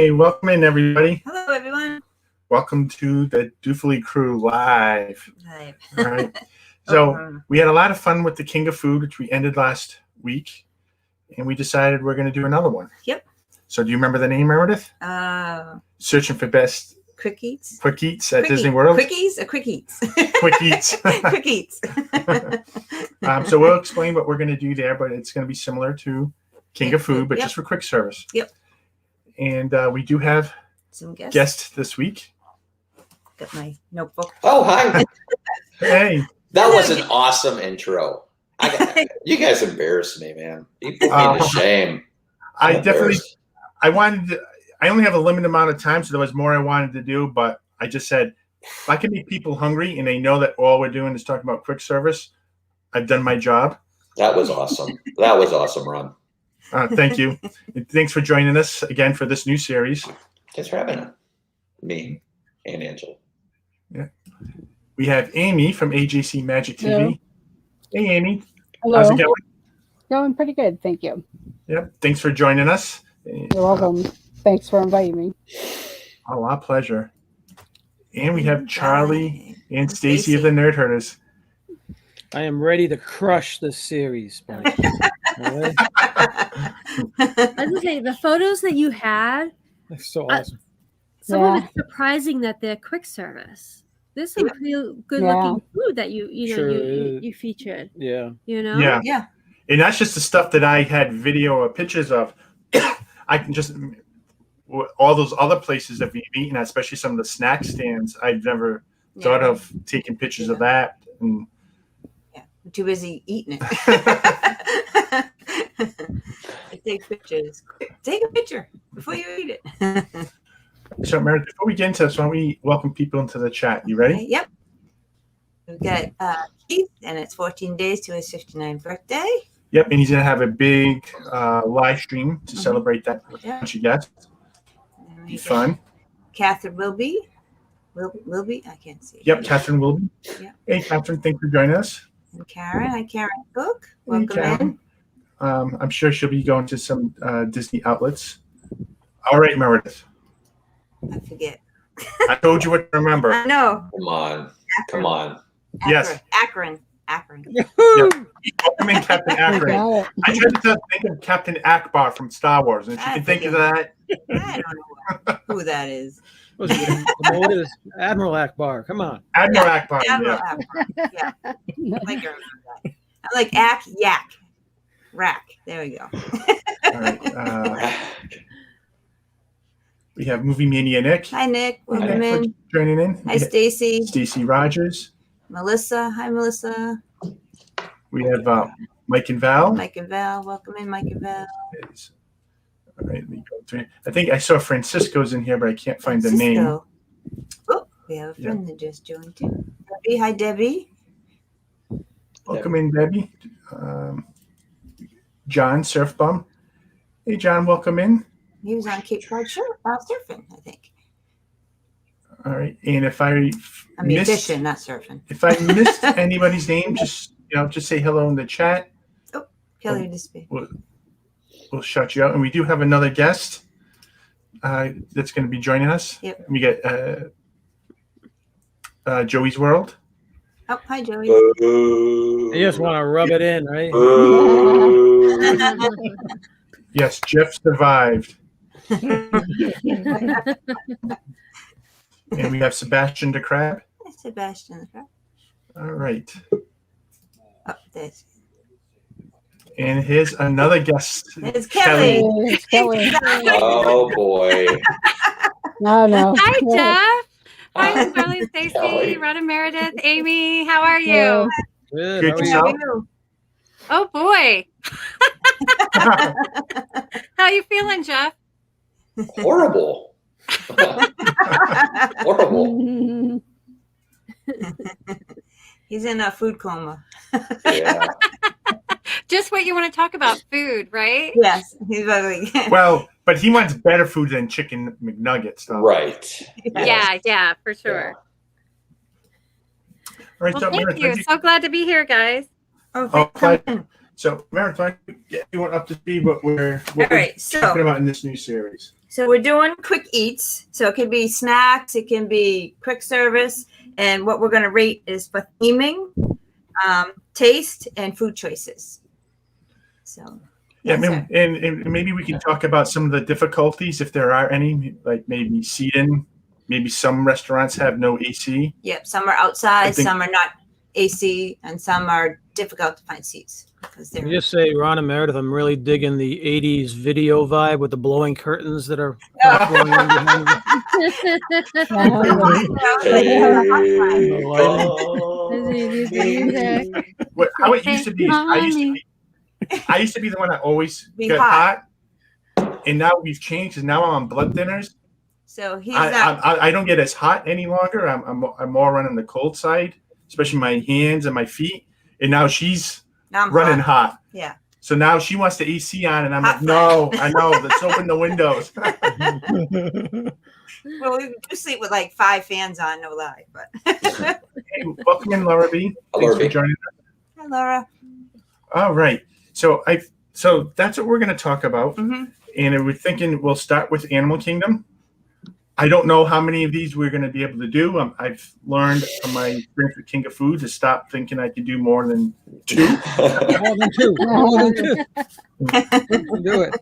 Hey, welcome in, everybody. Hello, everyone. Welcome to the DuphilyCrew live. Hi. All right. So we had a lot of fun with the King of Food, which we ended last week, and we decided we're going to do another one. Yep. So do you remember the name, Meredith? Searching for best Quick Eats. Quick Eats at Disney World. Quickies or Quick Eats? Quick Eats. Quick Eats. So we'll explain what we're going to do there, but it's going to be similar to King of Food, but just for quick service. Yep. And we do have some guests this week. Got my notebook. Oh, hi. Hey. That was an awesome intro. You guys embarrassed me, man. You put me to shame. I only have a limited amount of time, so there was more I wanted to do, but I just said, if I can make people hungry and they know that all we're doing is talking about quick service, I've done my job. That was awesome. That was awesome, Ron. Thank you. And thanks for joining us again for this new series. Thanks for having me and Angela. Yeah. We have Amy from AJC Magic TV. Hello. Hey, Amy. Hello. How's it going? Going pretty good, thank you. Yep. Thanks for joining us. You're welcome. Thanks for inviting me. Oh, our pleasure. And we have Charlie and Stacy of the Nerd Herders. I am ready to crush this series. I was gonna say the photos that you had. That's so awesome. Some of it's surprising that they're quick service. There's some pretty good looking food that you featured. Yeah. You know. Yeah. And that's just the stuff that I had video or pictures of. I can just all those other places that we've eaten, especially some of the snack stands. I've never thought of taking pictures of that. And I'm too busy eating it. I take pictures. Take a picture before you eat it. So, Meredith, before we get into this, why don't we welcome people into the chat? You ready? Yep. We've got Keith, and it's 14 days to his 59th birthday. Yep, and he's going to have a big live stream to celebrate that with a bunch of guests. Be fun. Catherine Wilby. Wilby? I can't see. Yep, Catherine Wilby. Yep. Hey, Catherine, thanks for joining us. And Karen. Hi, Karen Cook. Welcome in. I'm sure she'll be going to some Disney outlets. All right, Meredith. I forget. I told you what to remember. I know. Come on. Akron. Come on. Yes. Akron. Yep. Welcome in, Captain Akron. I tried to think of Captain Akbar from Star Wars, and if you can think of that. I don't know who that is. What is Admiral Akbar? Come on. Admiral Akbar. Admiral Akbar. Yeah. I like yak. Rack. There we go. All right. We have Movie Mania Nick. Hi, Nick. Welcome in. Joining in. Hi, Stacy. Stacy Rogers. Melissa. Hi, Melissa. We have Mike and Val. Mike and Val. Welcome in, Mike and Val. All right. I think I saw Francisco's in here, but I can't find the name. Oh, we have a friend that just joined too. Debbie. Hi, Debbie. Welcome in, Debbie. John Surfbum. Hey, John. Welcome in. He was on Cape Cod surfing, I think. All right. And if I missed, fishing, not surfing. If I missed anybody's name, just say hello in the chat. Oh, Kelly to speak. We'll shut you out. And we do have another guest that's going to be joining us. Yep. We get Joey's World. Oh, hi, Joey. You just want to rub it in, right? Yes, Jeff survived. And we have Sebastian the Crab. Hi, Sebastian the Crab. All right. Oh, there's. And here's another guest. It's Kelly. Kelly. Oh, boy. No. Hi, Jeff. Hi, Hi, Charlie, Stacy, Kelly. Ron and Meredith, Amy. How are you? Good. Good How are yourself? you? Oh boy. How you feeling, Jeff? Horrible. Horrible. He's in a food coma. Yeah. Just what you want to talk about, food, right? Yes, he's ugly. Well, but he wants better food than chicken McNuggets. Though. Right. Yeah, for sure. All right, Well, so thank Meredith, you. So glad to be here, guys. So, Meredith, why don't you get everyone up to speed what we're All right, so talking about in this new series? So we're doing quick eats. So it can be snacks, it can be quick service, and what we're going to rate is for theming, taste, and food choices. So Yeah, that's and maybe we can talk about some of the difficulties, if there are any, like maybe seating. Maybe some restaurants have no AC. Yep, some are outside, think- some are not AC, and some are difficult to find seats because Can they're you just say, Ron and Meredith, I'm really digging the 80s video vibe with the blowing curtains that are Oh. flowing in behind you. Hey, How it used to be is I used to be the one that always Be got hot. hot, and now we've changed, and now I'm on blood thinners. So he's not. I don't get as hot any longer. I'm more running the cold side, especially my hands and my feet. And now she's Now I'm running hot. Yeah. So now she wants the AC on, and I'm Hot like, no, I know. Let's open the windows. Well, we do sleep with like 5 fans on, no lie. But Hey, welcome in, Laura B. Laura Thanks for B. joining us. hi, Laura. All right. So that's what we're going to talk about. Mm-hmm. And we're thinking we'll start with Animal Kingdom. I don't know how many of these we're going to be able to do. I've learned from my experience with King of Food to stop thinking I can do more than 2. More than 2. More than 2. Do it.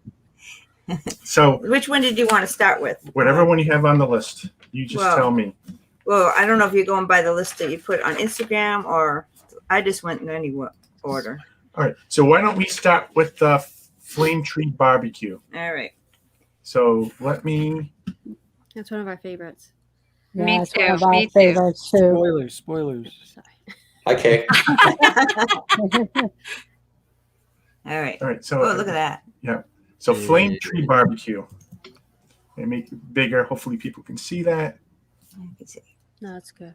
So Which one did you want to start with? whatever one you have on the list, you just Well, tell me. Well, I don't know if you're going by the list that you put on Instagram or I just went in any order. All right. So why don't we start with the Flametree Barbecue? All right. So let me. That's one of our favorites. Yeah, Me it's one too, of our me too. favorites too. Spoilers. Sorry. Okay. All right. All right. So Oh, look at that. So Flametree Barbecue. And make it bigger. Hopefully people can see that. I can see. No, that's good.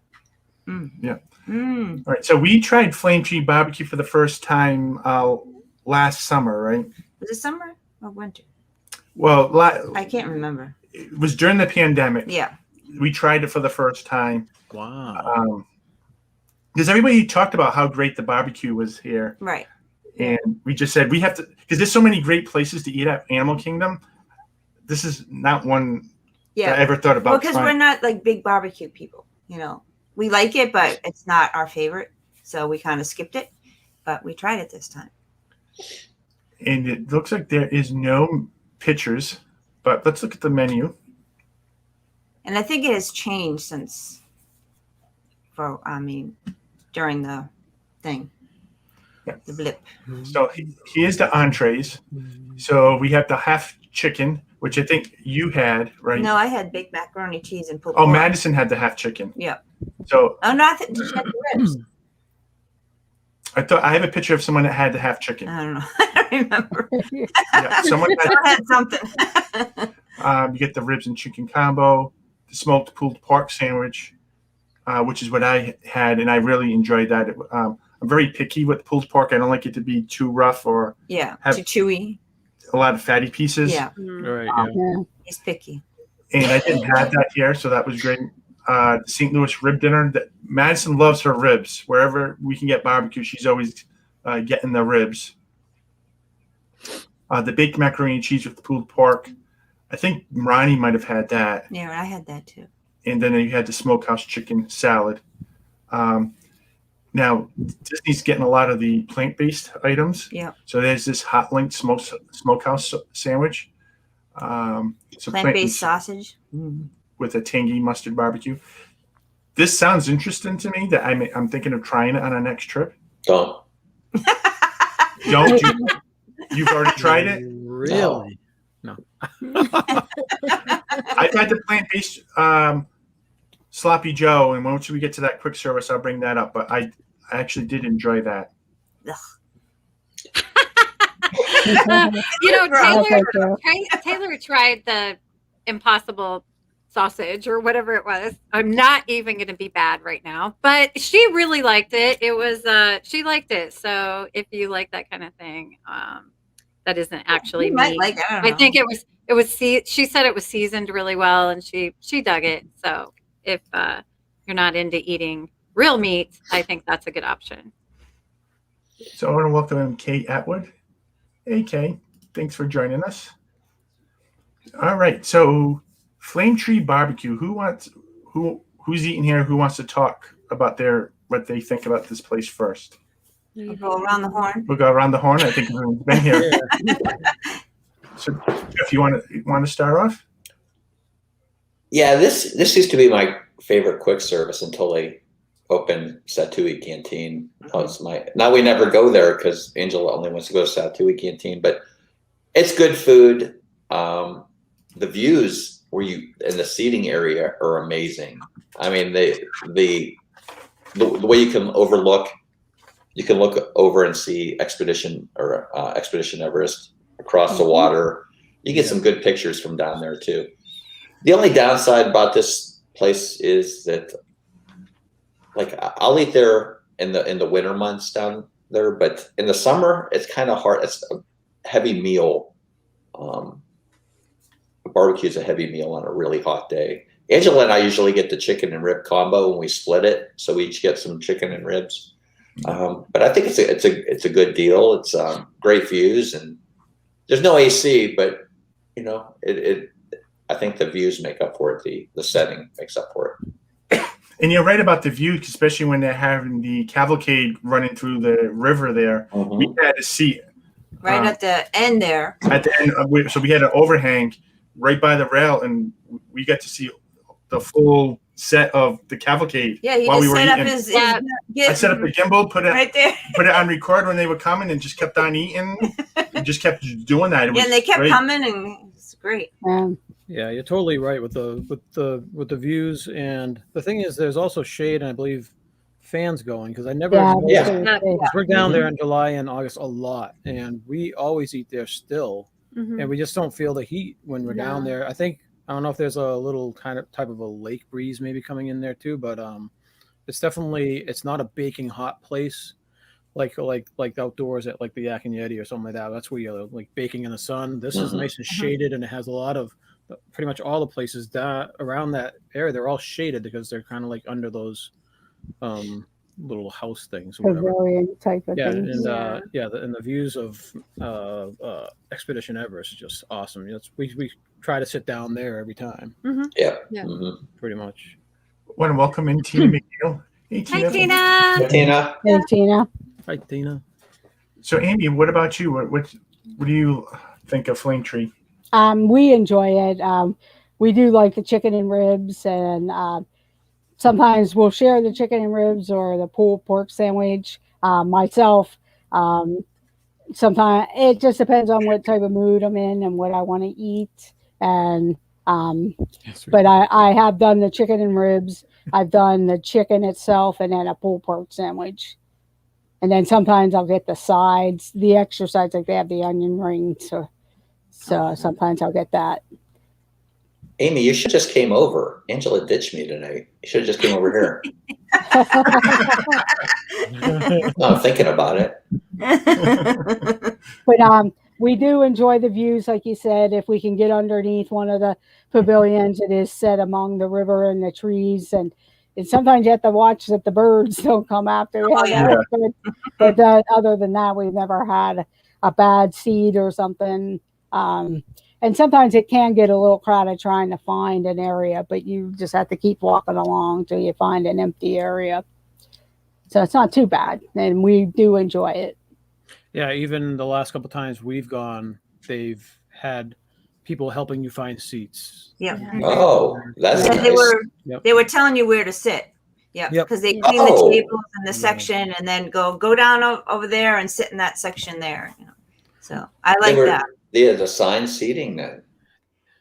Mm. All right. So we tried Flametree Barbecue for the first time last summer, right? Was it summer or winter? Well, I can't remember. it was during the pandemic. Yeah. We tried it for the first time. Wow. Because everybody talked about how great the barbecue was here. Right. And we just said we have to, because there's so many great places to eat at Animal Kingdom. This is not one that I Yeah. ever thought about. Well, because we're trying. not like big barbecue people. You know, we like it, but it's not our favorite. So we kind of skipped it. But we tried it this time. And it looks like there is no pictures, but let's look at the menu. And I think it has changed since, during the thing, the blip. So here's the entrees. So we have the half chicken, which I think you had, right? No, I had baked macaroni, cheese, and pulled Oh, pork. Madison had the half chicken. Yeah. So Oh, no, did you have the ribs? I thought I have a picture of someone that had the half chicken. I don't know. I don't remember. Yeah, someone had, I had something. you get the ribs and chicken combo, the smoked pulled pork sandwich, which is what I had, and I really enjoyed that. I'm very picky with pulled pork. I don't like it to be too rough or Yeah, Have- too chewy. a lot of fatty pieces. Yeah, Right. Yeah. Yeah. he's picky. And I didn't have that here, so that was great. St. Louis rib dinner. That Madison loves her ribs. Wherever we can get barbecue, she's always getting the ribs. The baked macaroni and cheese with the pulled pork. I think Ronnie might have had that. Yeah, I had that too. And then you had the smokehouse chicken salad. Now, Disney's getting a lot of the plant-based items. Yeah. So there's this hot link smokehouse sandwich. So Plant-based sausage. with a tangy mustard barbecue. This sounds interesting to me. That I'm thinking of trying it on our next trip. Don't. Don't you? You've already tried it. Really? I've had the plant-based sloppy Joe, and once we get to that quick service, I'll bring that up. But I actually did enjoy that. Taylor tried the Impossible sausage or whatever it was. I'm not even going to be bad right now, but she really liked it. It was she liked it. So if you like that kind of thing, that isn't actually You might meat. like it. I don't I know. think it was she said it was seasoned really well and she dug it. So if you're not into eating real meat, I think that's a good option. So I want to welcome in Kate Atwood. Hey, Kate. Thanks for joining us. All right. So Flametree Barbecue. Who's eating here? Who wants to talk about what they think about this place first? We'll go around the horn. We'll go around the horn. I think everyone's been here. So if you want to start off. Yeah, this used to be my favorite quick service until they opened Satui Canteen. Now we never go there because Angela only wants to go to Satui Canteen, but it's good food. The views in the seating area are amazing. I mean, the way you can look over and see Expedition Everest across the water. You get some good pictures from down there too. The only downside about this place is that, like, I'll eat there in the winter months down there, but in the summer it's kind of hard. It's a heavy meal. Barbecue is a heavy meal on a really hot day. Angela and I usually get the chicken and rib combo and we split it, so we each get some chicken and ribs. But I think it's a good deal. It's great views, and there's no AC, but I think the views make up for it. The setting makes up for it. And you're right about the view, especially when they're having the cavalcade running through the river there. Mm-hmm. We had to see right at the end there. At the end, so we had an overhang right by the rail, and we got to see the full set of the cavalcade. Yeah, he while just we were set up eating. his I set up the gimbal, put right there. Put it on record when they were coming, and just kept on eating. And just kept doing that. And they kept coming, and it's great. Yeah, you're totally right with the views, and the thing is, there's also shade, and I believe fans going, because I never we're down there in July and August a lot, and we always eat there still, and we just don't feel the heat when we're down there. I don't know if there's a little type of a lake breeze maybe coming in there too, but it's not a baking hot place like outdoors at like the Yak and Yeti or something like that. That's where you're like baking in the sun. This is nice and shaded, and it has a lot of pretty much all the places around that area. They're all shaded because they're kind of like under those little house things or whatever. Type of things. And the views of Expedition Everest is just awesome. We try to sit down there every time. Pretty much. Want to welcome in Tina McNeil. Hey, Tina. Hi, Tina. Hey, Tina. Hey, Tina. Hi, Tina. So, Amy, what about you? What do you think of Flametree? We enjoy it. We do like the chicken and ribs, and sometimes we'll share the chicken and ribs or the pulled pork sandwich. Myself, sometimes it just depends on what type of mood I'm in and what I want to eat. And but I have done the chicken and ribs. I've done the chicken itself, and then a pulled pork sandwich. And then sometimes I'll get the sides, the extra sides, like they have the onion rings. So sometimes I'll get that. Amy, you should just came over. Angela ditched me tonight. You should have just came over here. No, I'm thinking about it. But we do enjoy the views, like you said. If we can get underneath one of the pavilions, it is set among the river and the trees, and sometimes you have to watch that the birds don't come after you. But other than that, we've never had a bad seed or something. And sometimes it can get a little crowded trying to find an area, but you just have to keep walking along till you find an empty area. So it's not too bad, and we do enjoy it. Yeah, even the last couple of times we've gone, they've had people helping you find seats. Yeah. Oh, that's nice. They were telling you where to sit. Yeah, because they clean the tables in the section, and then go down over there and sit in that section there. So I like that. They had assigned seating then.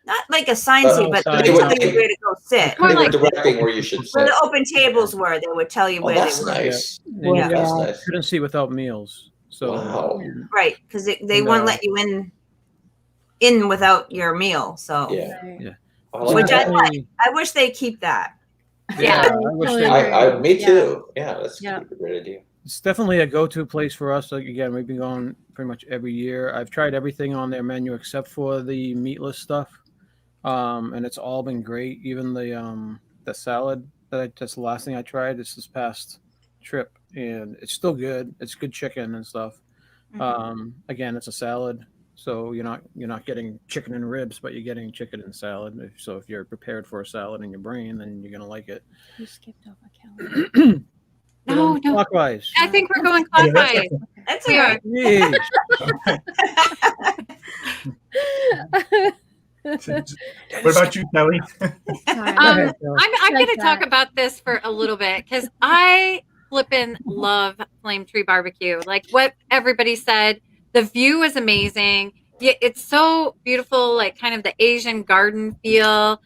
Not like assigned seat, but they would tell you where to go sit. They were directing where you should sit. Where the open tables were, they would tell you where that's they were. Nice. Yeah, that's nice. Couldn't see without meals. So right, because they won't let you in without your meal. So which I like. I wish they keep that. Yeah, me too. Yeah, that's a great idea. It's definitely a go-to place for us. Like, again, we've been going pretty much every year. I've tried everything on their menu except for the meatless stuff, and it's all been great. Even the salad that's the last thing I tried this past trip, and it's still good. It's good chicken and stuff. Again, it's a salad. So you're not getting chicken and ribs, but you're getting chicken and salad. So if you're prepared for a salad in your brain, then you're gonna like it. You skipped over calendar. No. Clockwise. I think we're going clockwise. That's We all are. right. What about you, Kelly? I'm going to talk about this for a little bit because I flippin' love Flametree Barbecue. Like what everybody said, the view is amazing. It's so beautiful, like kind of the Asian garden feel.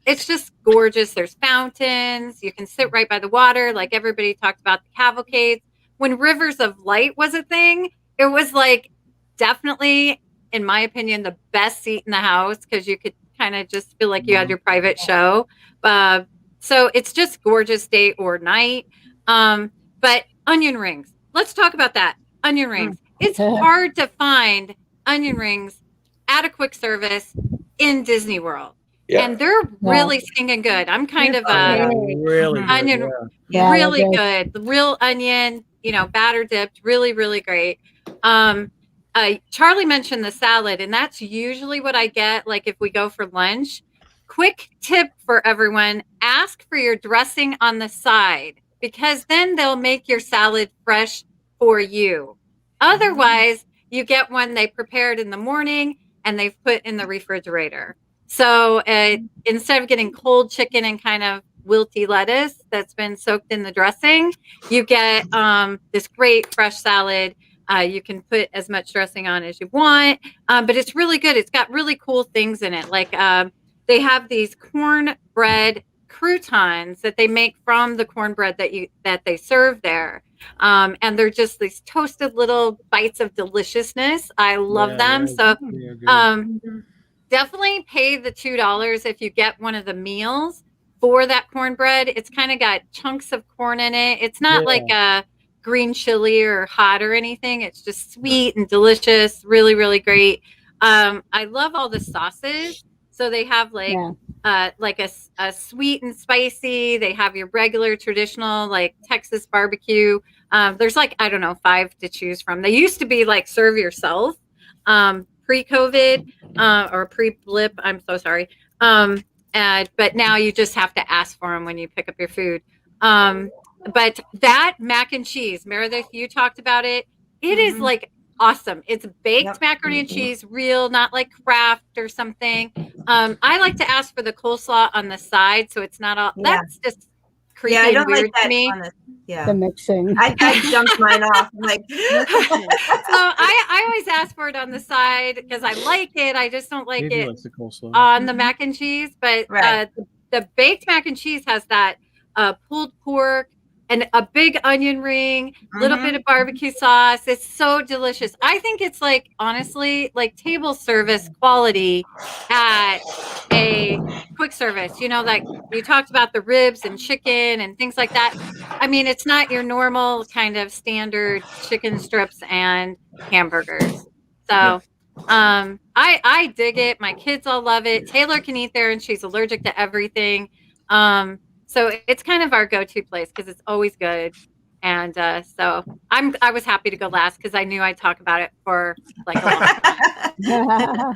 It's just gorgeous. There's fountains. You can sit right by the water. Like everybody talked about the cavalcades. When Rivers of Light was a thing, it was like definitely, in my opinion, the best seat in the house because you could kind of just feel like you had your private show. So it's just gorgeous day or night. But onion rings. Let's talk about that. Onion rings. It's hard to find onion rings at a quick service in Disney World. Yeah. And they're really stinking good. I'm kind of really onion, really good. The real onion, batter dipped, really, really great. Charlie mentioned the salad, and that's usually what I get. Like if we go for lunch, quick tip for everyone, ask for your dressing on the side because then they'll make your salad fresh for you. Otherwise, you get one they prepared in the morning and they've put in the refrigerator. So instead of getting cold chicken and kind of wilty lettuce that's been soaked in the dressing, you get this great fresh salad. You can put as much dressing on as you want, but it's really good. It's got really cool things in it. Like they have these cornbread croutons that they make from the cornbread that they serve there. And they're just these toasted little bites of deliciousness. I love them. So definitely pay the $2 if you get one of the meals for that cornbread. It's kind of got chunks of corn in it. It's not like a green chili or hot or anything. It's just sweet and delicious. Really, really great. I love all the sauces. So they have like a sweet and spicy. They have your regular traditional like Texas barbecue. There's like, I don't know, 5 to choose from. They used to be like serve yourself pre-COVID or pre-blip. I'm so sorry. But now you just have to ask for them when you pick up your food. But that mac and cheese, Meredith, you talked about it. It is like awesome. It's baked macaroni and cheese, real, not like Kraft or something. I like to ask for the coleslaw on the side, so it's not all. That's just creepy and weird to me. The mixing. I jumped mine off. I'm like, so I always ask for it on the side because I like it. I just don't like it on the mac and cheese. But the baked mac and cheese has that pulled pork and a big onion ring, little bit of barbecue sauce. It's so delicious. I think it's like, honestly, like table service quality at a quick service. Like you talked about the ribs and chicken and things like that. I mean, it's not your normal kind of standard chicken strips and hamburgers. So I dig it. My kids all love it. Taylor can eat there and she's allergic to everything. So it's kind of our go-to place because it's always good. And so I was happy to go last because I knew I'd talk about it for like a long time.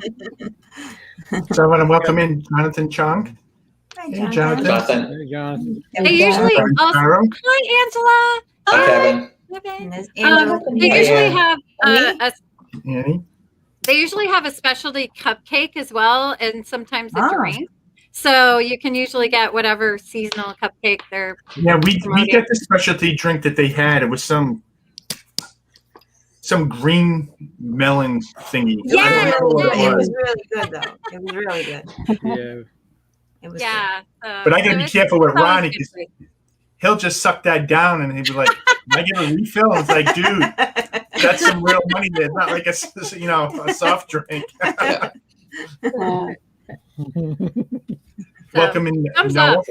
So I want to welcome in Jonathan Chong. Hi, Jonathan. Hey, Jonathan. They usually also, hi, Angela. Hi, Kevin. They usually have a specialty cupcake as well, and sometimes a drink. So you can usually get whatever seasonal cupcake they're. Yeah, we get the specialty drink that they had. It was some green melon thingy. Yeah, it was really good though. It was really good. Yeah. It was but I gotta be careful with Ronnie because he'll just suck that down and he'll be like, "Can I get a refill?" And it's like, dude, that's some real money there. Not like a soft drink. Welcome in, Noah.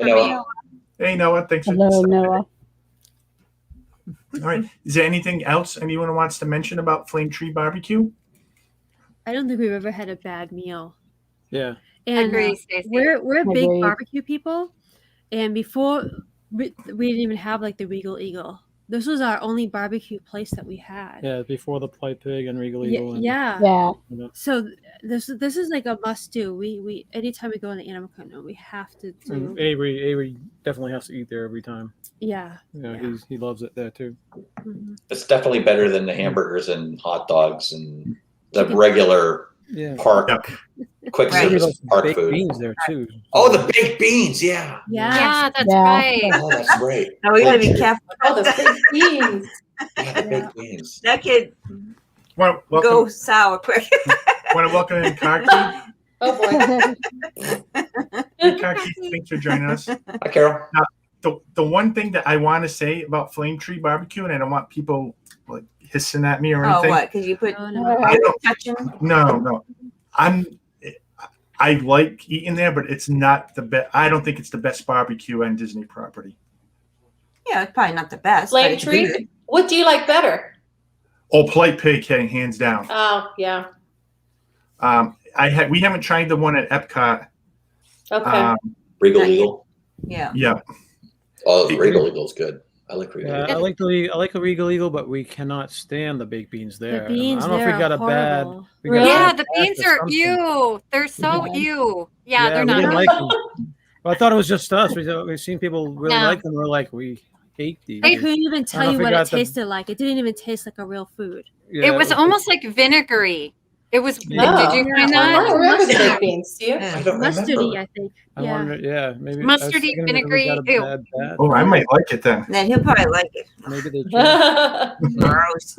Hey, Noah. Thanks. Hello, Noah. All right. Is there anything else anyone wants to mention about Flametree Barbecue? I don't think we've ever had a bad meal. Yeah. And agree, Stacey. we're big barbecue people, and before we didn't even have like the Regal Eagle. this was our only barbecue place that we had. Yeah, before the Polite Pig and Regal Eagle. Yeah. So this is like a must do. We anytime we go in the animal kingdom, we have to do. And Avery definitely has to eat there every time. Yeah. He loves it there too. It's definitely better than the hamburgers and hot dogs and the regular park quick service park food. Beans there too. Oh, the baked beans, yeah. Yeah, that's right. Oh, that's great. Now we gotta be careful. Oh, the baked beans. Yeah, the baked beans. That could go sour quick. Want to welcome in Karki? Oh boy. Hey, Karki, thanks for joining us. Hi, Carol. Now, the one thing that I want to say about Flametree Barbecue, and I don't want people like hissing at me or anything. Oh, what? Because you put I don't. No. I like eating there, but it's not the best. I don't think it's the best barbecue on Disney property. Yeah, it's probably not the best. Flametree. What do you like better? Oh, Polite Pig, hands down. Oh, yeah. We haven't tried the one at Epcot. Okay. Regal Eagle. Yeah. Yeah. Oh, the Regal Eagle's good. I like Regal. I like the Regal Eagle, but we cannot stand the baked beans there. The beans I don't know if we got a bad. The beans are ew. They're so ew. Yeah, they're not. We didn't like them. Well, I thought it was just us. We've seen people really like them. We're like, we hate these. I couldn't even tell you what it tasted like. It didn't even taste like a real food. Yeah, it was almost like vinegary. It was. Did you find I that? don't remember the baked beans. Do you? I don't Mustardy, remember. I think. I wonder, maybe mustardy, vinegary. Ew. Oh, I might like it then. Then he'll probably like it. Maybe they Gross.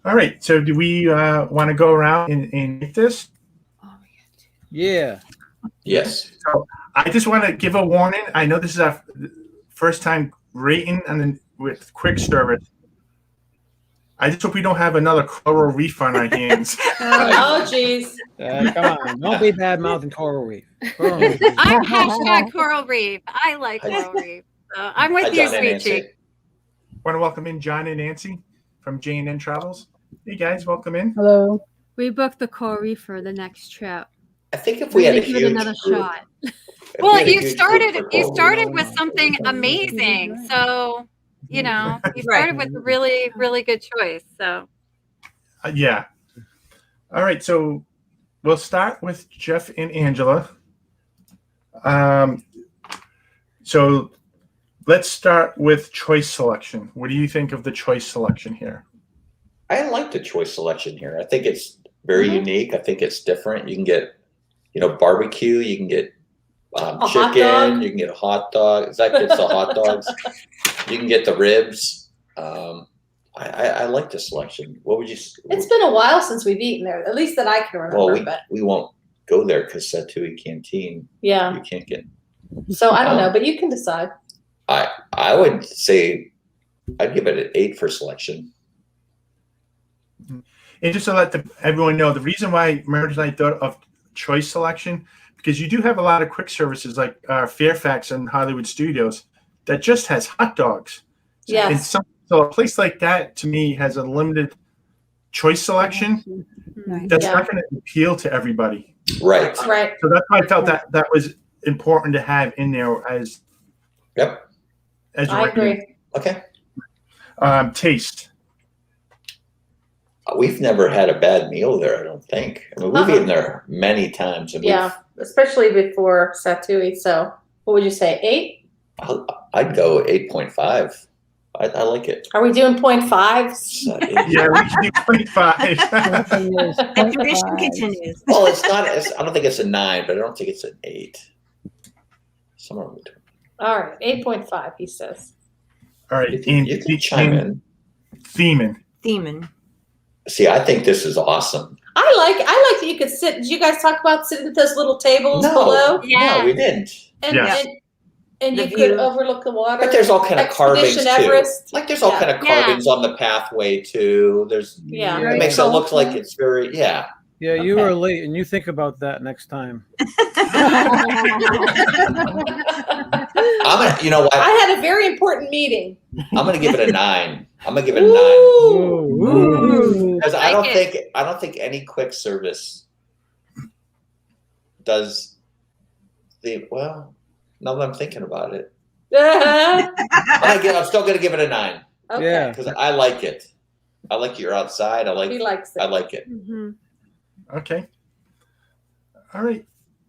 All right. So do we want to go around and eat this? Yeah. Yes. So I just want to give a warning. I know this is our first time rating and then with quick service. I just hope we don't have another coral reef on our hands. Oh, jeez. Come on. Don't be bad mouthing coral reef. I'm hashtag coral reef. I like coral reef. So I'm with you, Sweet Cheek. Want to welcome in John and Nancy from J&N Travels. Hey, guys. Welcome in. Hello. We booked the coral reef for the next trip. I think if we had a give it huge another group, shot. Well, you started with something amazing. So, you started with a really, really good choice. So, yeah. All right. So we'll start with Jeff and Angela. So let's start with choice selection. What do you think of the choice selection here? I like the choice selection here. I think it's very unique. I think it's different. You can get, barbecue. You can get chicken. You can get a hot dog. Zach gets the hot dogs. You can get the ribs. I like the selection. What would you? It's been a while since we've eaten there, at least that I can remember. Well, we won't go there because Satui Canteen. Yeah. You can't get. So I don't know, but you can decide. I would say I'd give it an 8 for selection. And just to let everyone know, the reason why Meredith and I thought of choice selection, because you do have a lot of quick services like Fairfax and Hollywood Studios that just has hot dogs. Yes. And so a place like that, to me, has a limited choice selection. That's not going to appeal to everybody. Right. Right. So that's why I felt that was important to have in there as. Yep. As I agree. Okay. Taste. We've never had a bad meal there, I don't think. I mean, we've eaten there many times. And especially before Satui. So what would you say, 8? I'd go 8.5. I like it. Are we doing 0.5? Yeah, we can do 0.5. The tradition continues. Well, it's not. I don't think it's a 9, but I don't think it's an 8. Somewhere in between. All right, 8.5. He says. All right, you can chime in. Theming. See, I think this is awesome. I like that you could sit. Did you guys talk about sitting at those little tables below? Yeah. No, we didn't. And you could overlook the water. But there's all kind of carvings too. Everest. Like there's all kind of carvings on the pathway too. There's it makes it look like it's very Yeah, you were late, and you think about that next time. You know what? I had a very important meeting. I'm gonna give it a 9. I'm gonna give it a 9 because I don't think any quick service does the well. Now that I'm thinking about it, I'm still going to give it a 9. Okay. Yeah. Because I like it. I like you're outside. He likes it. I like it. Mm-hmm. Okay. All right.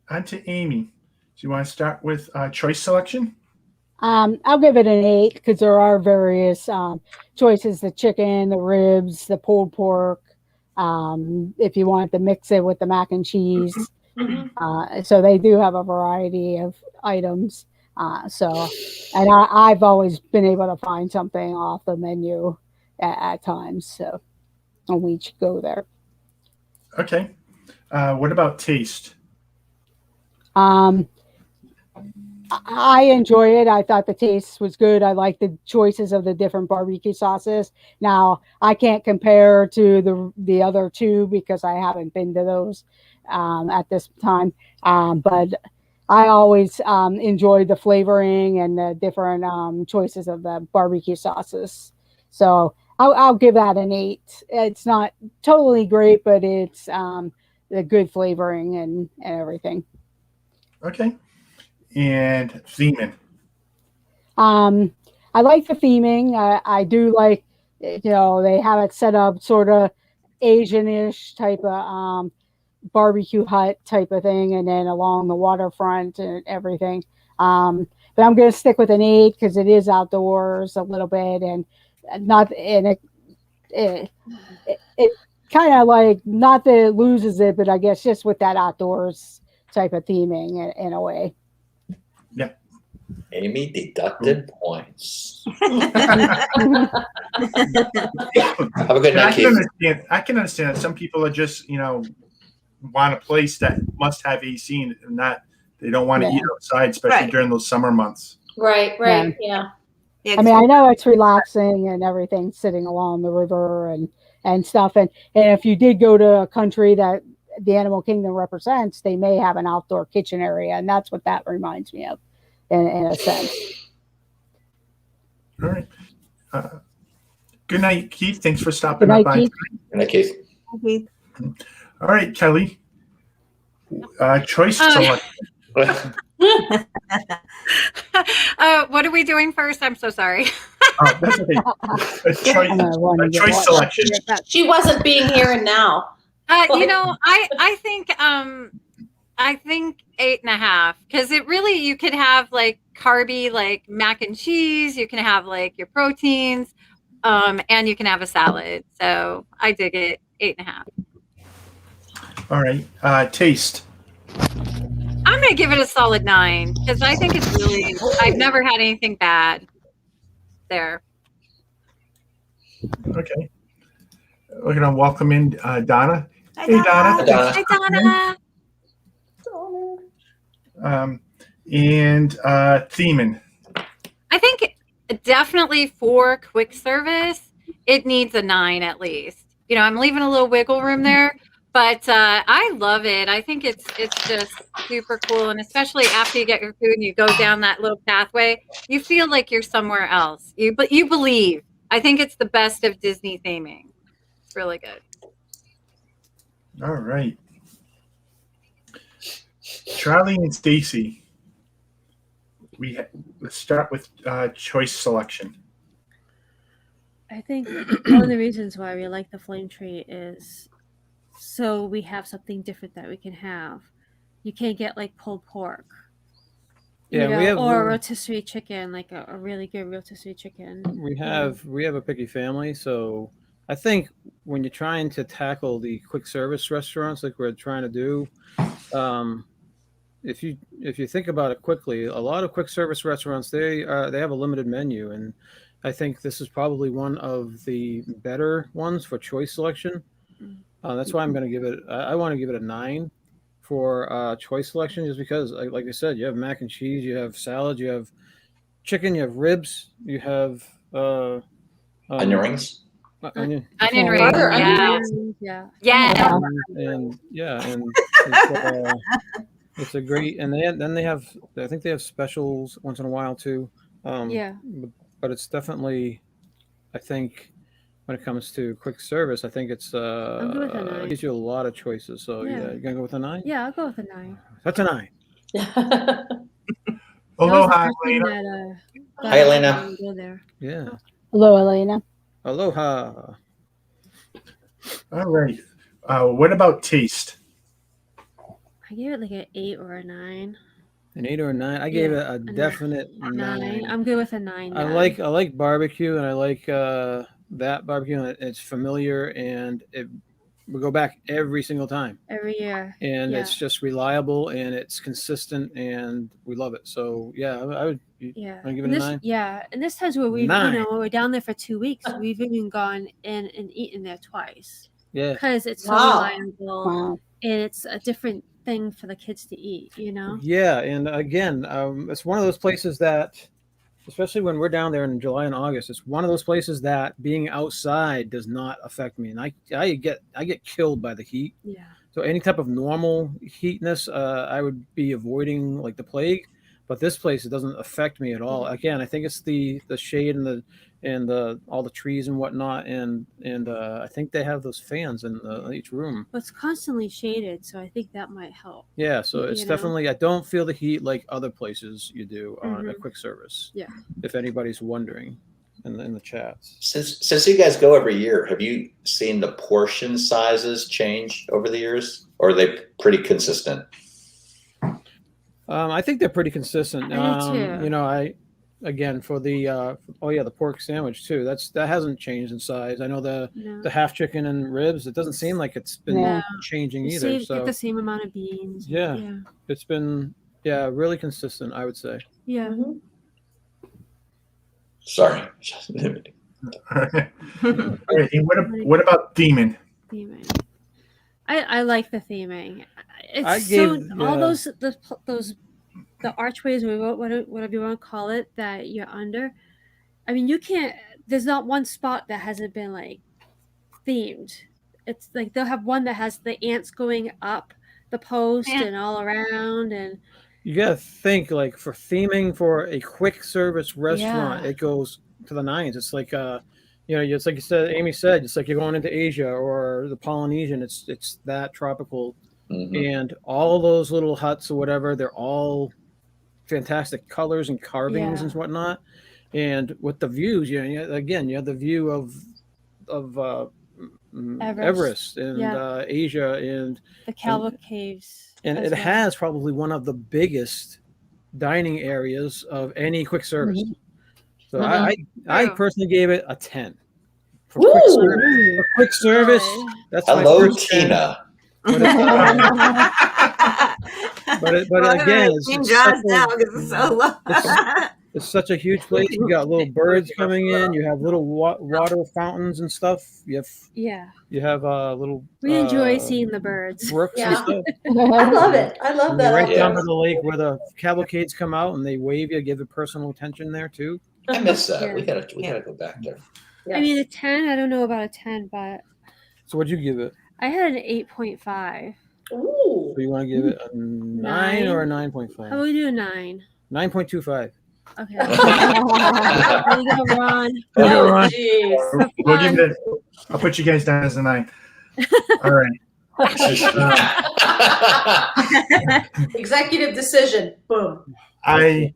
On to Amy. Do you want to start with choice selection? I'll give it an 8 because there are various choices: the chicken, the ribs, the pulled pork. If you want to mix it with the mac and cheese, so they do have a variety of items. And I've always been able to find something off the menu at times. So, and we should go there. Okay. What about taste? I enjoy it. I thought the taste was good. I like the choices of the different barbecue sauces. Now, I can't compare to the other two because I haven't been to those at this time. But I always enjoy the flavoring and the different choices of the barbecue sauces. So I'll give that an 8. It's not totally great, but it's the good flavoring and everything. Okay. And theming. I like the theming. I do like, they have it set up sort of Asian-ish type of barbecue hut type of thing, and then along the waterfront and everything. But I'm going to stick with an 8 because it is outdoors a little bit, and it kind of like, not that it loses it, but I guess just with that outdoors type of theming in a way. Yeah. Amy deducted points. Have a good night, Keith. I can understand that some people are just, want a place that must have AC and not, they don't want to eat outside, especially during those summer months. Right. Yeah. I mean, I know it's relaxing and everything sitting along the river and stuff. And if you did go to a country that the Animal Kingdom represents, they may have an outdoor kitchen area. And that's what that reminds me of in a sense. All right. Good night, Keith. Thanks for stopping by. Good night, Keith. Okay. All right, Kelly. Choice selection. What are we doing first? I'm so sorry. Oh, that's okay. Choice selection. She wasn't being here and now. I think 8.5, because it really, you could have like carby, like mac and cheese. You can have like your proteins, and you can have a salad. So I dig it. 8.5. All right. Taste. I'm going to give it a solid 9 because I think it's really, I've never had anything bad there. Okay. We're going to welcome in Donna. Hi, Hey, Donna. Hi, Donna. And theming. I think definitely for quick service, it needs a 9 at least. I'm leaving a little wiggle room there. But I love it. I think it's just super cool. And especially after you get your food and you go down that little pathway, you feel like you're somewhere else. But you believe. I think it's the best of Disney theming. It's really good. All right. Charlie and Stacy. Let's start with choice selection. I think one of the reasons why we like the Flametree is so we have something different that we can have. You can't get like pulled pork. Yeah, or rotisserie chicken, like a really good rotisserie chicken. We have a picky family, so I think when you're trying to tackle the quick service restaurants like we're trying to do, if you think about it quickly, a lot of quick service restaurants they have a limited menu, and I think this is probably one of the better ones for choice selection. That's why I'm going to give it. I want to give it a 9 for choice selection, just because, like I said, you have mac and cheese, you have salad, you have chicken, you have ribs, you have onion rings. Onion rings. Yeah. And it's a great. And then they have. I think they have specials once in a while too. But it's definitely, I think, when it comes to quick service, I think it gives you a lot of choices. So you're gonna go with a 9? Yeah, I'll go with a 9. That's a 9. Aloha, Lena. Hi, Elena. Go there. Yeah. Hello, Elena. Aloha. All right. What about taste? I gave it like an 8 or a 9. An 8 or a 9. I gave it a definite 9. I'm good with a 9. I like barbecue, and I like that barbecue, and it's familiar, and we go back every single time. Every year. And it's just reliable, and it's consistent, and we love it. So I would. Yeah. Want to give it a 9? Yeah, and this times where we're down there for 2 weeks, we've even gone in and eaten there twice. Yeah. Because it's so reliable, and it's a different thing for the kids to eat, you know? Yeah, and again, it's one of those places that, especially when we're down there in July and August, it's one of those places that being outside does not affect me, and I get killed by the heat. Yeah. So any type of normal heatness, I would be avoiding like the plague. But this place, it doesn't affect me at all. Again, I think it's the shade and all the trees and whatnot, and I think they have those fans in each room. But it's constantly shaded, so I think that might help. Yeah, so it's definitely, I don't feel the heat like other places you do on a quick service. Yeah. If anybody's wondering in the chats. Since you guys go every year, have you seen the portion sizes change over the years, or are they pretty consistent? I think they're pretty consistent. Again, for the the pork sandwich too. That hasn't changed in size. I know the half chicken and ribs. It doesn't seem like it's been changing either. Get the same amount of beans. Yeah. It's been really consistent, I would say. Yeah. Mm-hmm. Sorry. All right. And what about theming? I like the theming. It's all those the archways, or whatever you want to call it, that you're under. I mean, you can't. There's not one spot that hasn't been like themed. It's like they'll have one that has the ants going up the post and all around, and you gotta think like for theming for a quick service restaurant, it goes to the nines. It's like it's like you said, Amy said, it's like you're going into Asia or the Polynesian. It's that tropical, and all of those little huts or whatever, they're all fantastic colors and carvings and whatnot. And with the views, you have the view of Everest and Asia and the Calva Caves, and it has probably one of the biggest dining areas of any quick service. So I personally gave it a 10 for quick service. That's hello, Tina. But again, it's such a huge place. You got little birds coming in. You have little water fountains and stuff. You have little. We enjoy seeing the birds. Brooks and stuff. I love it. I love that. Right down by the lake where the cavalcades come out and they wave you, give it personal attention there too. I miss that. We gotta go back there. Yes. I mean, a 10. I don't know about a 10, but. So what'd you give it? I had an 8.5. Ooh. So you want to give it a 9 or a 9.5? How about we do a 9? 9.25. Okay. There you go, Ron. Oh, jeez. We'll give it. I'll put you guys down as a 9. All right. Executive decision. Boom. So.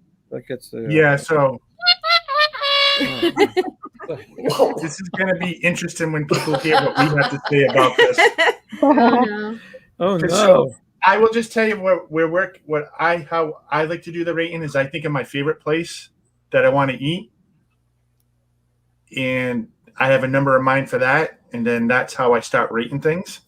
This is going to be interesting when people hear what we have to say about this. Oh no! So I will just tell you how I like to do the rating is I think of my favorite place that I want to eat, and I have a number in mind for that, and then that's how I start rating things.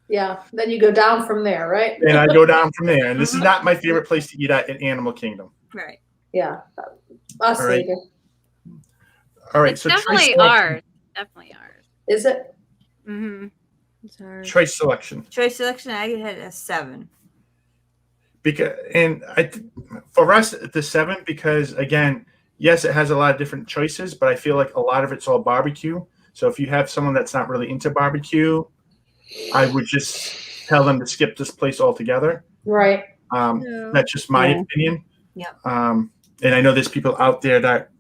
Yeah, then you go down from there, right? And I go down from there, and this is not my favorite place to eat at in Animal Kingdom. Right. Yeah. Us either. All right, it's so definitely ours. Definitely ours. Is it? Mm-hmm. Choice selection. Choice selection, I had a 7. For us, the 7 because again, yes, it has a lot of different choices, but I feel like a lot of it's all barbecue. So if you have someone that's not really into barbecue, I would just tell them to skip this place altogether. Right. That's just my opinion. Yeah. And I know there's people out there that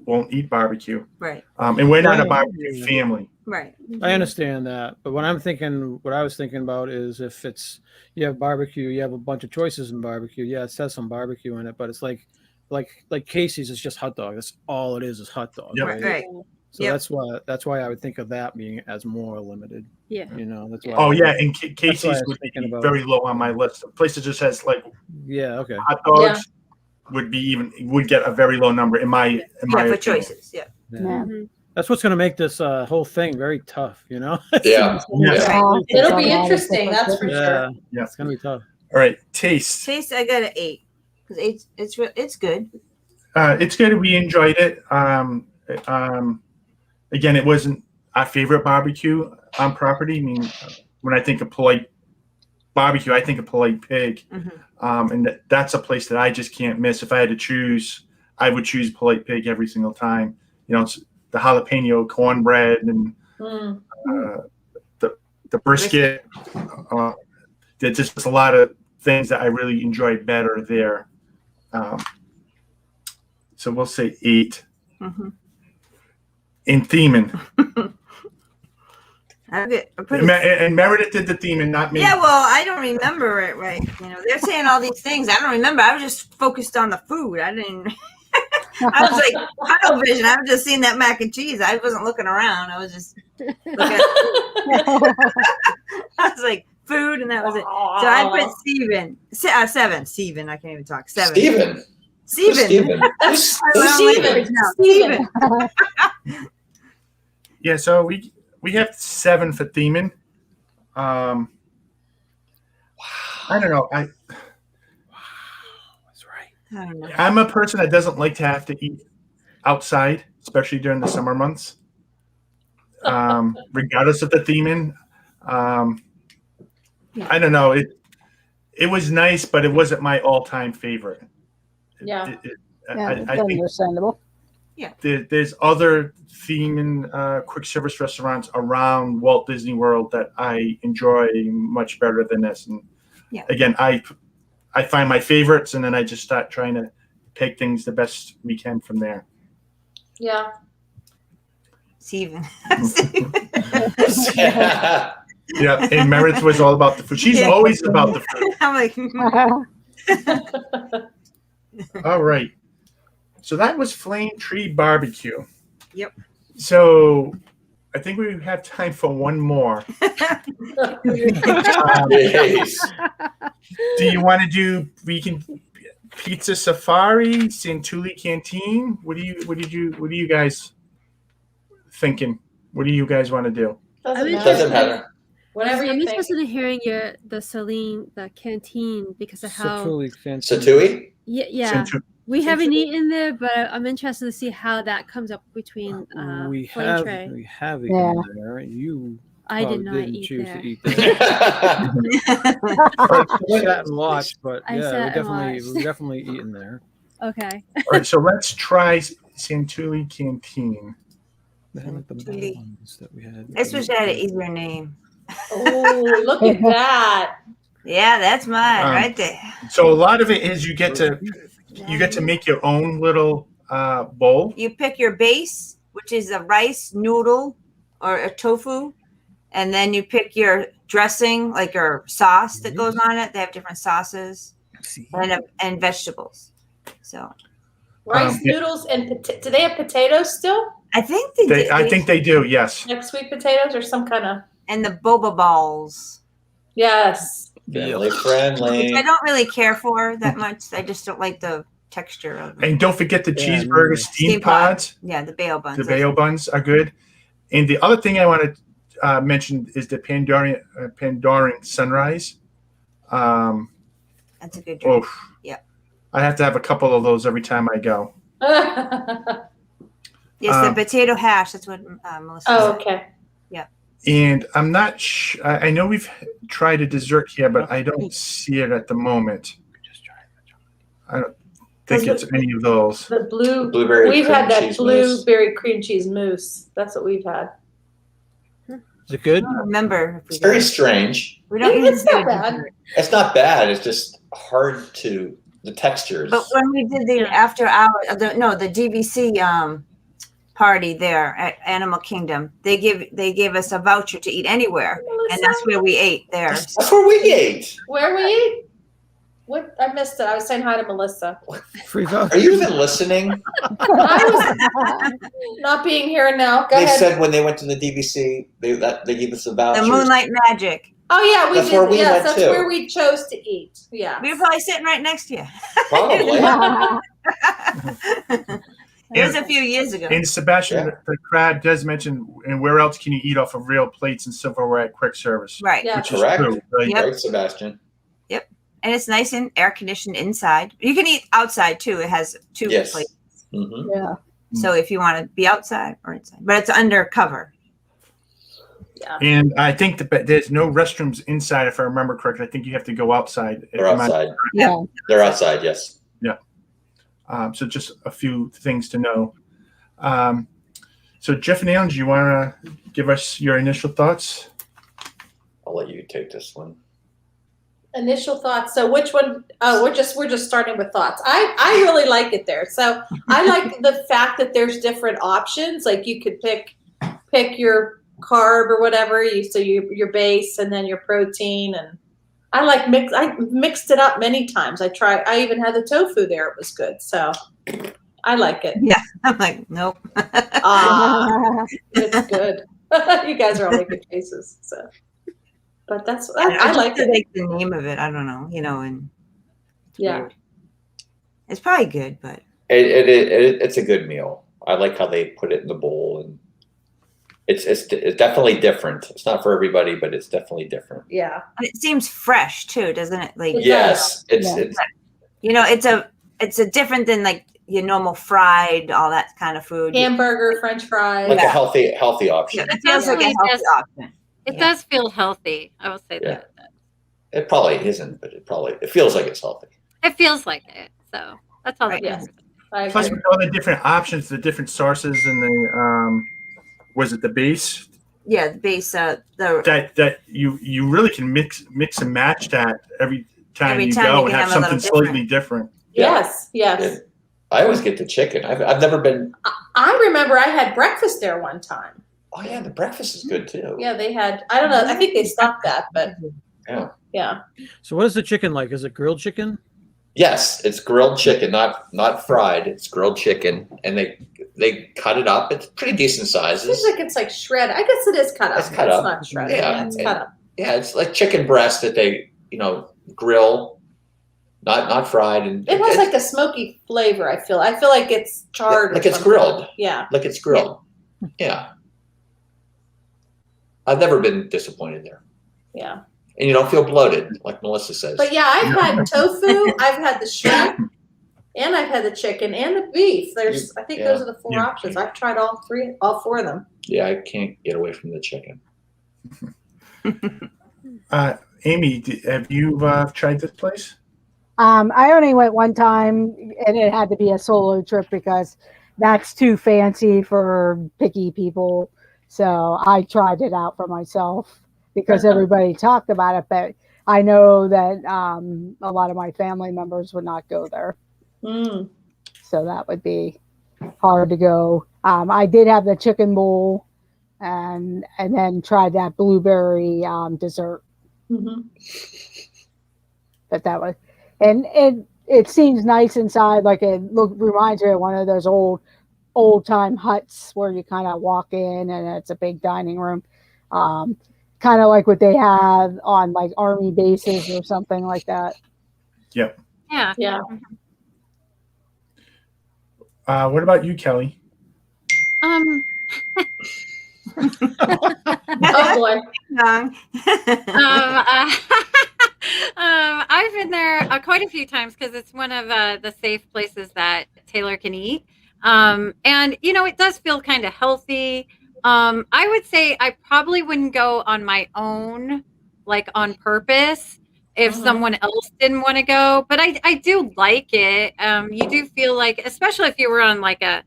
won't eat barbecue. Right. And we're not a barbecue family. Right. I understand that, but what I was thinking about is if you have barbecue, you have a bunch of choices in barbecue. Yeah, it says some barbecue in it, but it's like like Casey's is just hot dog. That's all it is hot dog. Yep. Right. So Yep. that's why I would think of that being as more limited. Yeah. That's why. Oh yeah, and why I Casey's was would be thinking about- very low on my list. A place that just has like Yeah. Okay. hot dogs would get a very low number in my for opinion. choices. Yeah. Yeah. That's what's going to make this whole thing very tough. Yeah. Yeah. Right. It'll be interesting, that's for sure. Yeah. It's going to be tough. All right, taste. Taste, I got an 8 because it's good. It's good. We enjoyed it. Again, it wasn't our favorite barbecue on property. I mean, when I think of Polite Barbecue, I think of Polite Pig, and that's a place that I just can't miss. If I had to choose, I would choose Polite Pig every single time. It's the jalapeno cornbread and the brisket. There's just a lot of things that I really enjoyed better there. So we'll say 8. In theming. And Meredith did the theming, not me. Yeah, well, I don't remember it right. They're saying all these things. I don't remember. I was just focused on the food. I didn't. I was like tunnel vision. I was just seeing that mac and cheese. I wasn't looking around. I was just looking. I was like food, and that was it. So I put Steven. 7. Steven. I can't even talk. 7. Steven. Steven. Yeah, so we have 7 for theming. I don't know. That's right. I don't know. I'm a person that doesn't like to have to eat outside, especially during the summer months. Regardless of the theming. I don't know. It was nice, but it wasn't my all-time favorite. Yeah. I think understandable. there's other theming quick service restaurants around Walt Disney World that I enjoy much better than this. And again, I find my favorites, and then I just start trying to pick things the best we can from there. Yeah. Steven. Yeah, and Meredith was all about the food. She's always about the food. I'm like, All right. So that was Flametree Barbecue. Yep. So I think we have time for one more. Yes. Do you want to do Pizza Safari, Santulli Canteen? What are you guys thinking? What do you guys want to do? Doesn't matter. Whatever I'm you think. interested in hearing the Canteen, because of how. Satui? Yeah. We haven't eaten there, but I'm interested to see how that comes up betwn we Flametree. have eaten there. You I did not didn't eat choose there. to eat there. I sat and watched, but I yeah, sat and we've definitely eaten there. Okay. All right, so let's try Santulli Canteen. They had, like, the Santulli. ones that we had. I wish I had an easier name. Oh, look at that. Yeah, that's mine right there. So a lot of it is you get to make your own little bowl. You pick your base, which is a rice noodle or a tofu, and then you pick your dressing, like your sauce that goes on it. They have different sauces and vegetables. So Rice noodles and do they have potatoes still? I think they do. I think they do. Yes. Like sweet potatoes or some kind of. And the boba balls. Yes. Family friendly. Which I don't really care for that much. I just don't like the texture of them. And don't forget the cheeseburger steam pods. Yeah, the bail buns. The bail buns are good. And the other thing I want to mention is the Pandoran Sunrise. That's a good drink. Yeah. I have to have a couple of those every time I go. Yes, the potato hash. That's what Melissa said. Oh, okay. Yeah. And I'm not sure. I know we've tried a dessert here, but I don't see it at the moment. I don't think it's any of those. The blueberry. We've cream had that cheese blueberry cream cheese mousse. That's what we've had. Is it good? I don't remember. It's very strange. We don't It's not bad. It's not bad. It's just hard to the textures. But when we did the after hour, the DVC party there at Animal Kingdom, they gave us a voucher to eat anywhere, and that's where we ate there. That's where we ate. Where we eat? What? I missed it. I was saying hi to Melissa. Free vote. Are you even listening? I was not being here now. Go They ahead. said when they went to the DVC, they gave us a voucher. The Moonlight Magic. Oh yeah, we That's did. where we Yes, went, that's too. where we chose to eat. Yeah. We were probably sitting right next to you. Probably. It was a few years ago. And Sebastian, Yeah. the crowd does mention, and where else can you eat off of real plates and silverware at quick service? Right. Yeah. Which is Correct. true. Like, Yep. Right, Sebastian. And it's nice and air conditioned inside. You can eat outside too. It has two Yes. plates. Mm-hmm. Yeah. So if you want to be outside or inside, but it's under cover. Yeah. And I think that there's no restrooms inside, if I remember correctly. I think you have to go outside. They're outside. Yeah. They're outside, yes. So just a few things to know. So Jeff and Alan, do you want to give us your initial thoughts? I'll let you take this one. Initial thoughts. So which one? Oh, we're just starting with thoughts. I really like it there. So I like the fact that there's different options. Like you could pick your carb or whatever. Your base and then your protein, and I mixed it up many times. I even had the tofu there. It was good. So I like it. Yeah. I'm like, nope. It's good. You guys are all making faces. So, but I like it. Like the name of it. I don't know. And Yeah. weird. It's probably good, but It's a good meal. I like how they put it in the bowl, and it's definitely different. It's not for everybody, but it's definitely different. Yeah. it seems fresh too, doesn't it? Like It Yes, it's it's a different than like your normal fried, all that kind of food. Hamburger, French fries. like a healthy option. It feels like a Definitely healthy does. option. It Yeah. does feel healthy. I will say Yeah. that. It probably isn't, but it feels like it's healthy. It feels like it. So that's all Right. that Yeah. matters. I Plus, agree. with all the different options, the different sauces, and the was it the base Yeah, the base. The that you really can mix and match that every time Every you time go you and can have have a something little slightly different. Yes. Yes. Yeah. I always get the chicken. I've never been. I remember I had breakfast there one time. Oh yeah, the breakfast is good too. Yeah, they had. I don't know. I think they stopped that, but Yeah. yeah. So what is the chicken like? Is it grilled chicken? Yes, it's grilled chicken, not fried. It's grilled chicken, and they cut it up. It's pretty decent It sizes. seems like it's like shredded. I guess it is cut up. It's cut up. Not shredded. Yeah. Yeah, it's cut up. Yeah, it's like chicken breast that they grill, not fried, and It has like a smoky flavor. I feel like it's charred. or Like it's something. grilled. Yeah. like it's grilled. Yeah. I've never been disappointed there, Yeah. and you don't feel bloated, like Melissa says. But yeah, I've had tofu. I've had the shrimp, and I've had the chicken and the beef. I think those are the four Yeah. options. I've tried all four of them. Yeah, I can't get away from the chicken. Amy, have you tried this place? I only went one time, and it had to be a solo trip because that's too fancy for picky people. So I tried it out for myself because everybody talked about it, but I know that a lot of my family members would not go there. Mm. So that would be hard to go. I did have the chicken bowl and then tried that blueberry dessert. Mm-hmm. But that was, and it seems nice inside. Like reminds me of one of those old time huts where you kind of walk in and it's a big dining room. Kind of like what they have on like army bases or something like that. Yep. Yeah. Yeah. What about you, Kelly? Oh boy. I've been there quite a few times because it's one of the safe places that Taylor can eat. And it does feel kind of healthy. I would say I probably wouldn't go on my own, like on purpose, if someone else didn't want to go. But I do like it. You do feel like, especially if you were on like a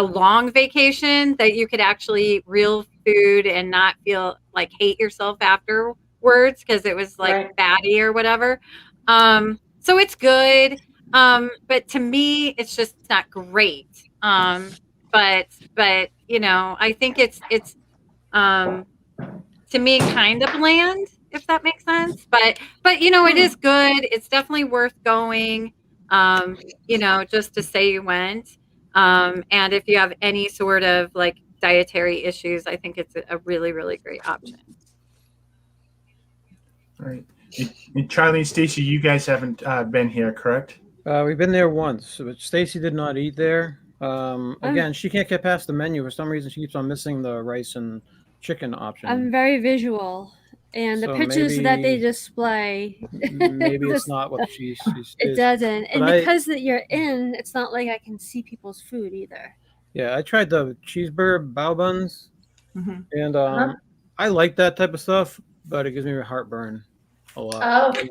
long vacation, that you could actually eat real food and not feel like hate yourself afterwards because it was like fatty or whatever. So it's good. But to me, it's just not great. But I think it's to me kind of bland. if that makes sense. But it is good. It's definitely worth going. Just to say you went. And if you have any sort of like dietary issues, I think it's a really, really great option. All right. And Charlie and Stacy, you guys haven't been here, correct? We've been there once, but Stacy did not eat there. Again, she can't get past the menu. For some reason, she keeps on missing the rice and chicken option. I'm very visual. And the pictures that they display, maybe it's not what she it doesn't. And because that you're in, it's not like I can see people's food either. Yeah, I tried the cheeseburger bao buns, and I like that type of stuff, but it gives me heartburn a lot. Oh.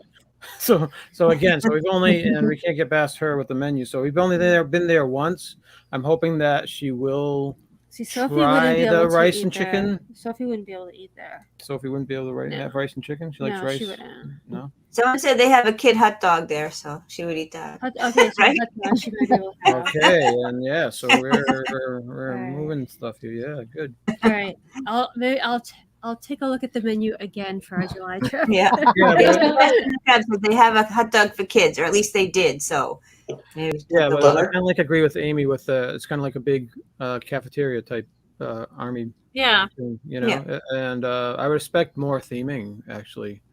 So again, we've only, and we can't get past her with the menu. So we've only been there once. I'm hoping that she will. See, Sophie try wouldn't be able the to rice eat and there. chicken. Sophie wouldn't be able to eat there. Sophie wouldn't be able to have rice and chicken. She likes rice. She wouldn't. No. Someone said they have a kid hot dog there, so she would eat that. Okay, so Right? she might be able to have. Okay, and yeah, so we're moving stuff here. Yeah, good. All right, I'll take a look at the menu again for our July trip. Yeah. Yeah, They have a hot dog for kids, or at least they did. So maybe but I kind of like agree with Amy with it's kind of like a big cafeteria type army. Yeah. Thing, and I respect more theming actually.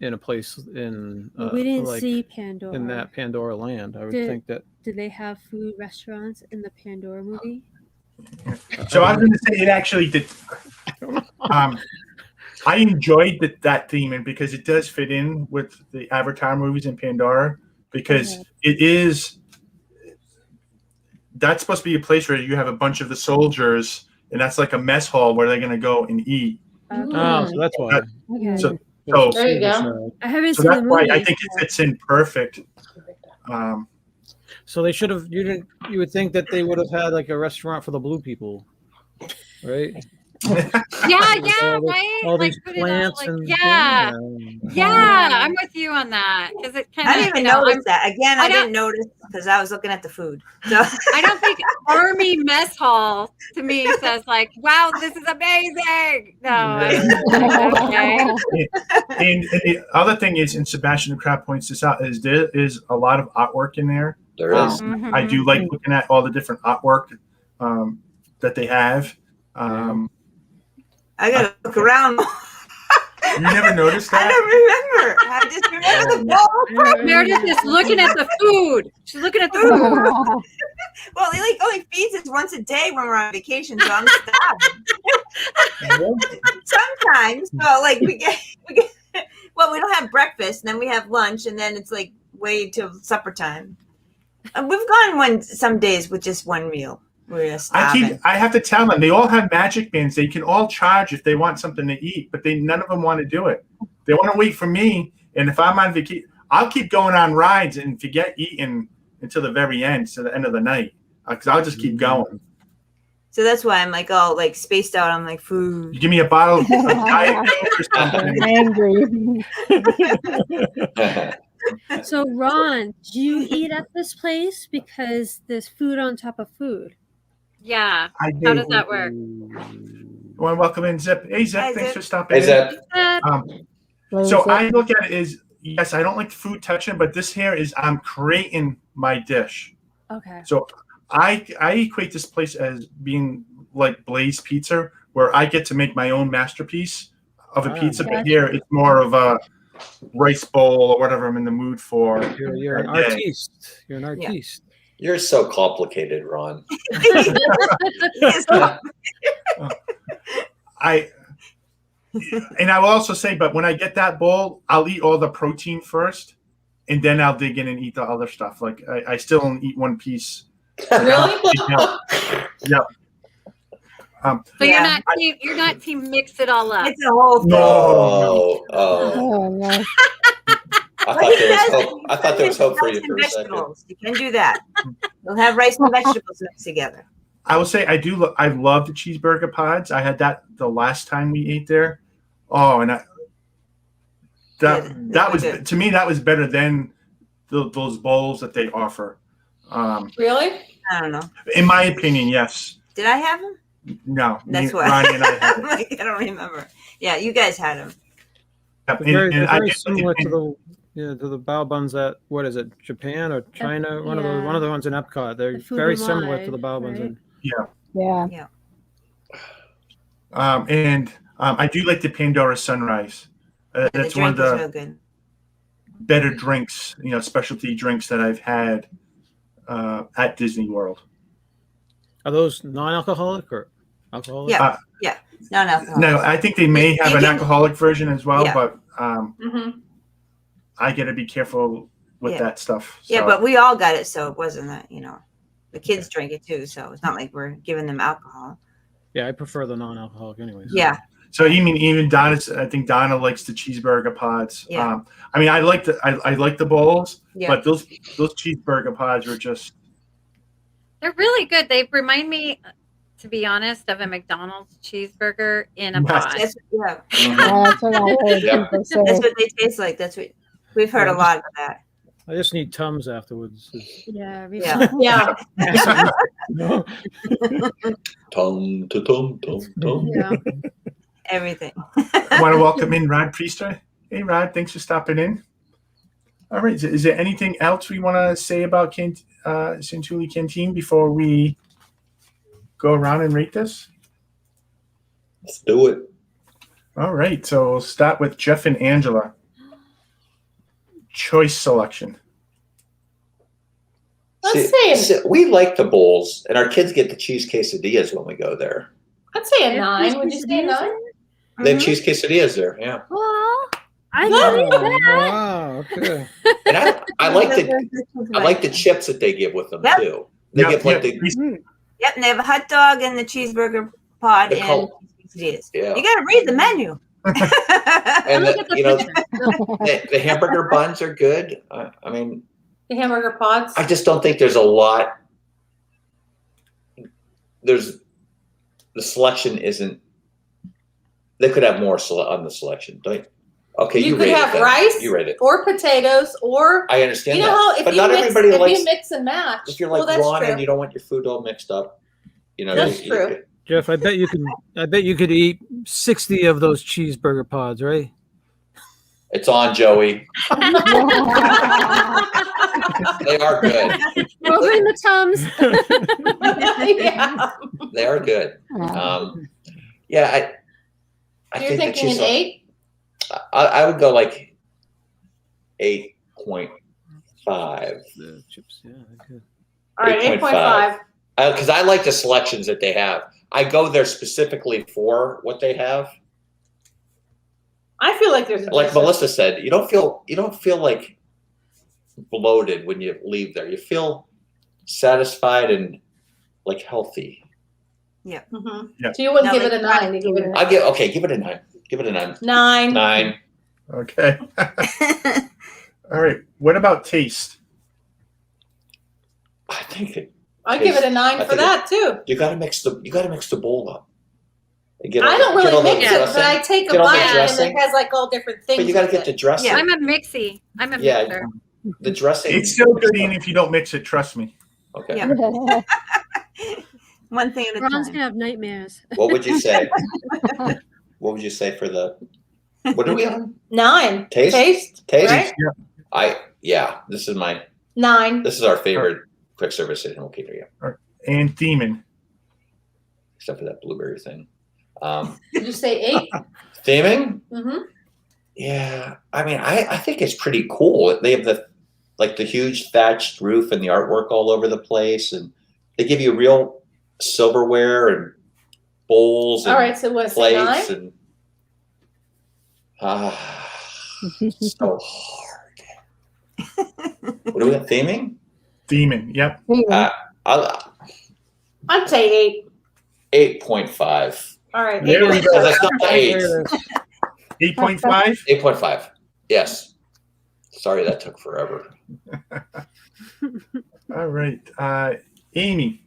In a place in we didn't see Pandora in that Pandora land. I would think that. Did they have food restaurants in the Pandora movie? So I was going to say it actually did. I enjoyed that theming because it does fit in with the Avatar movies in Pandora because that's supposed to be a place where you have a bunch of the soldiers and that's like a mess hall where they're going to go and eat. Okay. Oh, so that's why. So there you go. I haven't so seen that's the why movie. I think it fits in perfect. So they should have. You would think that they would have had like a restaurant for the blue people, right? Right. All these put it on, plants I'm with you on that because it kind of. I didn't even notice that. Again, I didn't notice because I was looking at the food. So I don't think Army Mess Hall to me says like, "Wow, this is amazing." No, okay. And the other thing is, and Sebastian Crab points this out, is there is a lot of artwork in there. There is. I do like looking at all the different artwork that they have. I gotta look around. You never noticed that? I don't remember. I just remember the bowl. Meredith is looking at the food. She's looking at the food. Well, he only feeds us once a day when we're on vacation, so I'm starving. Sometimes, well, we get well, we don't have breakfast, and then we have lunch, and then it's like way till supper time. We've gone some days with just one meal. I have to tell them they all have magic bands. They can all charge if they want something to eat, but none of them want to do it. They want to wait for me, and if I'm on vacation, I'll keep going on rides and forget eating until the very end, to the end of the night, because I'll just keep going. So that's why I'm all spaced out on food. You give me a bottle of Diet Coke or something. I'm angry. So Ron, do you eat at this place because there's food on top of food? Yeah. I do. How does that work? You want to welcome in Zip? Hey Zip, Hi, thanks Zip. for stopping Is in. that So I look at it as, yes, I don't like the food touching, but this here is I'm creating my dish. Okay. So I equate this place as being like Blaze Pizza, where I get to make my own masterpiece of a pizza. Gotcha. But here it's more of a rice bowl or whatever I'm in the mood for. You're an artiste. You're an artiste. You're so complicated, Ron. I will also say, but when I get that bowl, I'll eat all the protein first, and then I'll dig in and eat the other stuff. Like I still don't eat one piece. Really? Yep. So you're not team mix it all up. It's a whole thing. No. Oh, no. I thought there was hope for you Rice for and a second. vegetables. You can do that. We'll have rice and vegetables mixed together. I will say I love the cheeseburger pods. I had that the last time we ate there. Oh, and that was to me that was better than those bowls that they offer. Really? I don't know. In my opinion, yes. Did I have them? No, That's what Ronnie and I had it. like, I don't remember. Yeah, you guys had them. Yep, They're and I very did- similar to the bao buns at what is it, Japan or China? One of the ones in Epcot. They're The food very and similar wine, to the bao buns. right? Yeah. I do like the Pandora Sunrise. The That's one of drink is the real good. better drinks, specialty drinks that I've had at Disney World. Are those non-alcoholic or alcoholic? Yeah. Non-alcoholic. No, I think they may have an alcoholic version as well, Yeah. but Mm-hmm. I got to be careful with that stuff. Yeah, So, but we all got it, so it wasn't that, the kids drink it too, so it's not like we're giving them alcohol. Yeah, I prefer the non-alcoholic anyways. Yeah. So you mean even Donna's? I think Donna likes the cheeseburger pods. Yeah. I mean, I like the bowls, Yeah. but those cheeseburger pods are just. They're really good. They remind me, to be honest, of a McDonald's cheeseburger in a Yes. pod. That's That's what I heard Yep. people say. that's what they taste like. That's what we've heard a lot of that. I just need Tums afterwards. Yeah. Yeah. Yeah. No. Tum, to tum, tum, tum. Yeah. Everything. I want to welcome in Rod Priester. Hey, Rod, thanks for stopping in. All right, is there anything else we want to say about Centuli Canteen before we go around and rate this? Let's do it. All right, so we'll start with Jeff and Angela. Choice selection. We like the bowls, and our kids get the cheese quesadillas when we go there. I'd say a 9. Would you say a 9? They have cheese quesadillas there, yeah. Well, I Love believe that. Wow. Okay. And I like the chips that they give with them Yep. too. They give like the Yep, and they have a hot dog and the cheeseburger pod The and col- quesadillas. yeah. You got to read the menu. And the hamburger buns are good. I mean, The hamburger pods. I just don't think there's a lot. The selection isn't. They could have more on the selection. Don't you? Okay, You could rate have it then. rice You rate it. or potatoes or I understand you know that, how if but you not mix, everybody if likes. you mix and match. If you're well, like that's Ron true. and you don't want your food all mixed up, That's true. Jeff, I bet you could eat 60 of those cheeseburger pods, right? It's on, Joey. They are good. Over in the Tums. Yeah. They are good. Yeah, I You're think that thinking she's. an 8? I would go like 8.5. The chips, yeah, they're good. All right, 8.5. Because I like the selections that they have. I go there specifically for what they have. I feel like there's a Like difference. Melissa said, you don't feel like bloated when you leave there. You feel satisfied and like healthy. Mhm. Yeah. So you wouldn't No, give it a like 9. You give it Give it a 9. Give it a 9. 9. 9. Okay. All right. What about taste? I think I'd give it a 9 for think that too. you gotta mix the bowl up. And get I all- don't get really all the mix it, but dressing. I take a Get all the bite and dressing. it has like all different things. But you gotta with get the it. dressing. Yeah. I'm a mixie. I'm a Yeah. mixer. The dressing. It's still good even if you don't mix it. Trust me. Okay. Yeah. One thing at a Ron's time. gonna have nightmares. What would you say? What would you say for the? What are we on? 9. Taste? Taste. Taste. Right? This is 9. This is our favorite quick service in Hokkaido, And theming. except for that blueberry thing. Did you say 8? Theming? Mm-hmm. Yeah, I mean, I think it's pretty cool. They have the huge thatched roof and the artwork all over the place, and they give you real silverware and bowls and All right, so what? Say 9? plates and so hard. What are we at? Theming? Theming. Yep. I'd say 8. 8.5. All right. There we 8. go. That's not 8. 8.5. 8.5. Yes. Sorry, that took forever. All right. Amy.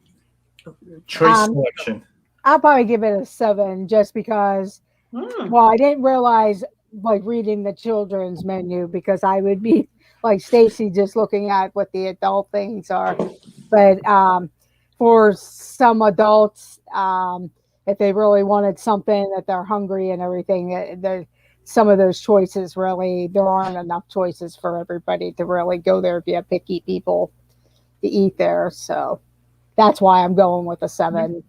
Choice selection. I'll probably give it a 7 just because, well, I didn't realize like reading the children's menu because I would be like Stacy just looking at what the adult things are. But for some adults, if they really wanted something that they're hungry and everything, some of those choices really, there aren't enough choices for everybody to really go there if you have picky people to eat there. So that's why I'm going with a 7.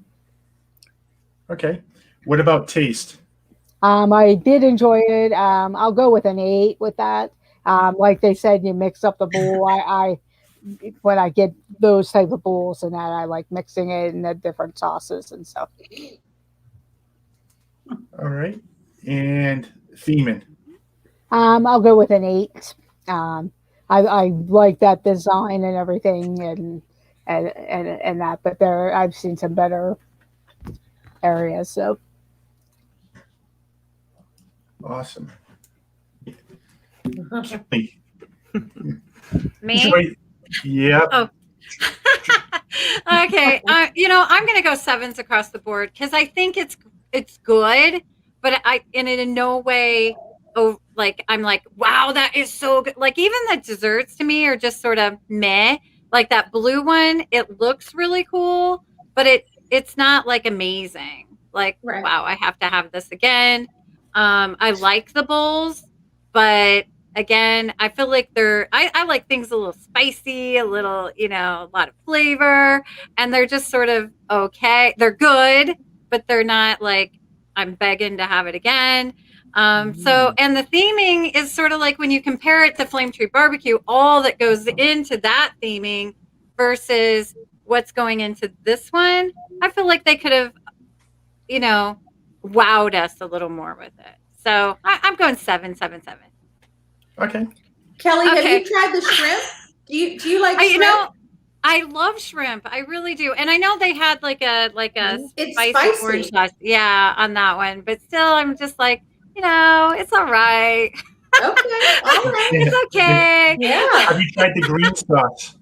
Okay. What about taste? I did enjoy it. I'll go with an 8 with that. Like they said, you mix up the bowl. When I get those type of bowls and that, I like mixing it in the different sauces and stuff. All right. And theming. I'll go with an 8. I like that design and everything and that, but I've seen some better areas. So Awesome. Me? Yeah. Oh. Okay. I'm going to go 7s across the board because I think it's good, but in no way, I'm like, wow, that is so good. Like even the desserts to me are just sort of meh. Like that blue one, it looks really cool, but it's not like amazing. Like, Right. Wow, I have to have this again. I like the bowls, but again, I feel like I like things a little spicy, a little, a lot of flavor, and they're just sort of okay. They're good, but they're not like I'm begging to have it again. And the theming is sort of like when you compare it to Flametree Barbecue, all that goes into that theming versus what's going into this one. I feel like they could have, wowed us a little more with it. So I'm going 7, 7, 7. Okay. Kelly, have you tried the shrimp? Do you like shrimp? I love shrimp. I really do. And I know they had like a spicy orange sauce. Yeah, on that one. But still, I'm just like, it's all right. Okay. All right. It's okay. Yeah. Have you tried the green sauce?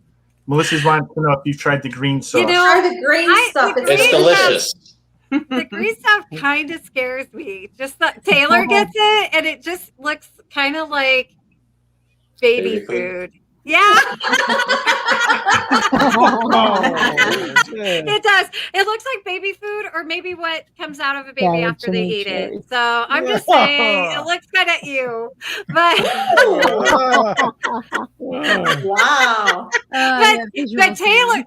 Melissa's wanting to know if you've tried the green sauce. Try the green stuff. It's delicious. The green stuff kind of scares me. Just that Taylor gets it, and it just looks kind of like baby food. Yeah. It does. It looks like baby food, or maybe what comes out of a baby after they eat it. So I'm just saying, it looks kind of ew. But wow. But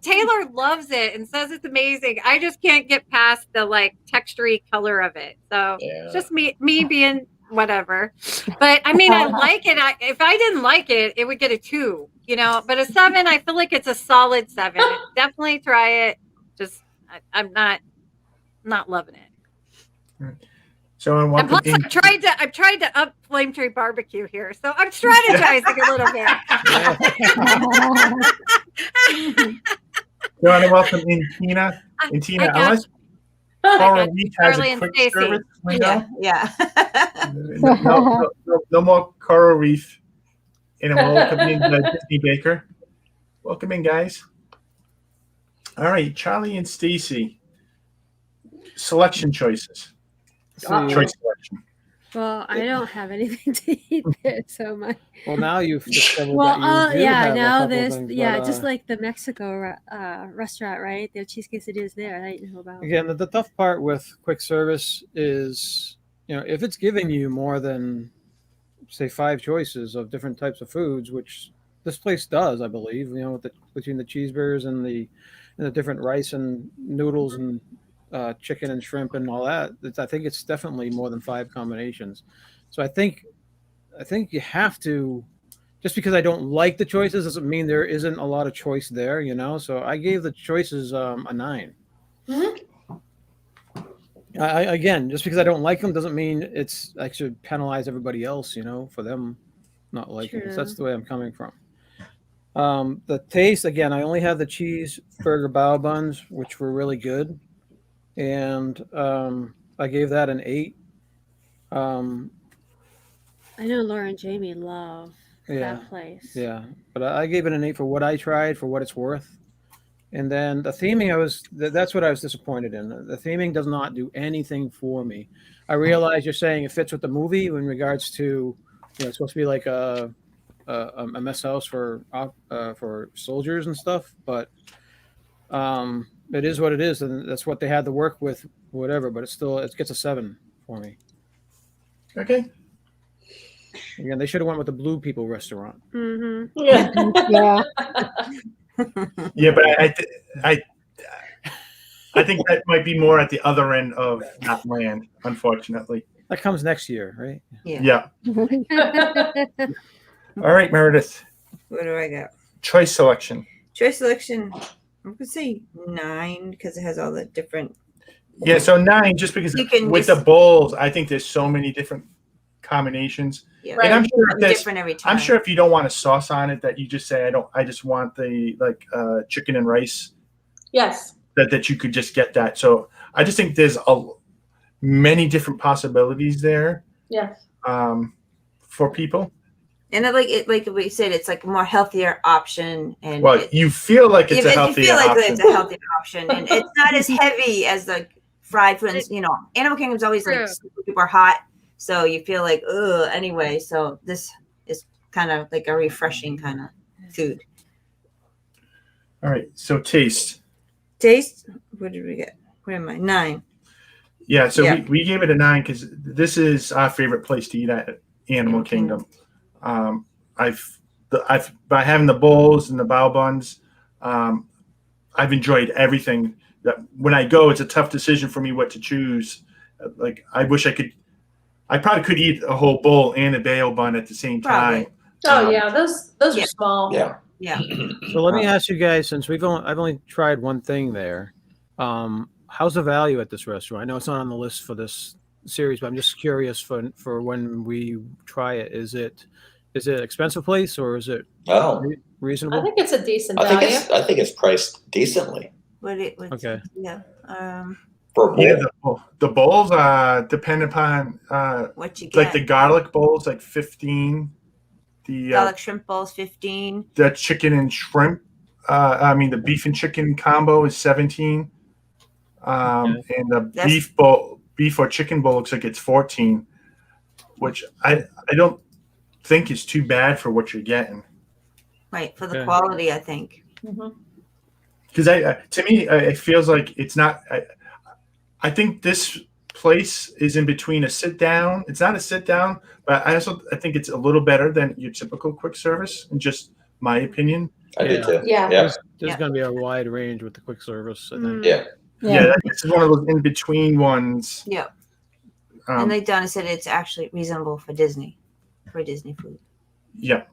Taylor loves it and says it's amazing. I just can't get past the like textury color of it. So it's just me being whatever. But I mean, I like it. If I didn't like it, it would get a 2, but a 7, I feel like it's a solid 7. Definitely try it. Just, I'm not loving it. So and plus, I've tried to up Flametree Barbecue here. So I'm strategizing a little bit. You want to welcome in Tina? And Tina, unless Coral Reef has a quick service window. Yeah. No more Coral Reef. And we'll welcome in Disney Baker. Welcome in, guys. All right, Charlie and Stacy. Selection choices. Choice selection. Well, I don't have anything to eat there, so my. Well, now you've discovered Well, that you do have now a there's things, just like the Mexico restaurant, right? Their cheese quesadillas there. I didn't know about. Again, the tough part with quick service is, if it's giving you more than, say, 5 choices of different types of foods, which this place does, I believe, between the cheeseburgers and the different rice and noodles and chicken and shrimp and all that, I think it's definitely more than 5 combinations. So I think you have to, just because I don't like the choices doesn't mean there isn't a lot of choice there, So I gave the choices a 9. Mm-hmm. Again, just because I don't like them doesn't mean I should penalize everybody else, for them not liking it. So that's the way I'm coming from. The taste, again, I only have the cheeseburger bao buns, which were really good. And I gave that an 8. I know Laura and Jamie love that place. Yeah, but I gave it an 8 for what I tried, for what it's worth. And then the theming, that's what I was disappointed in. The theming does not do anything for me. I realize you're saying it fits with the movie in regards to, it's supposed to be like a mess house for soldiers and stuff, but it is what it is, and that's what they had to work with, whatever. But it gets a 7 for me. Okay. Again, they should have went with the Blue People restaurant. Mm-hmm. Yeah. Yeah. Yeah, but I think that might be more at the other end of not land, unfortunately. That comes next year, right? Yeah. All right, Meredith. What do I got? Choice selection. Choice selection. I'm gonna say 9 because it has all the different. Yeah, so 9, just because You can with just- the bowls, I think there's so many different combinations. Yeah, Right. And I'm sure if there's, different every time. I'm sure if you don't want a sauce on it, that you just say I just want the chicken and rice. Yes. That you could just get that. So I just think there's many different possibilities there. Yes. For people. And I like it, like we said, it's like a more healthier option. And Well, you feel like it's a healthier you feel like option. it's a healthier option, and it's not as heavy as the fried foods. You know, Animal Kingdom's always like super hot, so you feel like anyway. So this is kind of like a refreshing kind of food. All right. So taste. Taste. What did we get? Where am I? 9. Yeah. So Yeah. we gave it a 9 because this is our favorite place to eat at Animal Kingdom. By having the bowls and the bao buns, I've enjoyed everything. That when I go, it's a tough decision for me what to choose. Like I wish I probably could eat a whole bowl and a bao bun at the same time. Probably. Oh yeah, those Yeah. are small. Yeah. Yeah. So let me ask you guys, since I've only tried one thing there, how's the value at this restaurant? I know it's not on the list for this series, but I'm just curious for when we try it. Is it an expensive place or is it reasonable? I think it's a decent I value. think it's priced decently Okay. Yeah. for a bowl. Yeah, the bowls depend upon What you get? like the garlic bowls, like 15. The garlic shrimp bowls, 15. the chicken and shrimp. The beef and chicken combo is 17. And the beef or chicken bowl looks like it's 14, which I don't think is too bad for what you're getting. Right, for the Okay. quality, I think. Because to me, it feels like it's not. I think this place is in between a sit down. It's not a sit down, but I think it's a little better than your typical quick service. In just my opinion. I do too. Yeah. There's Yeah. going to be a wide range with the quick service, I think. Yeah. Yeah, this is one of those in between ones. Yeah. Um, And they done said it's actually reasonable for Disney food. Yeah.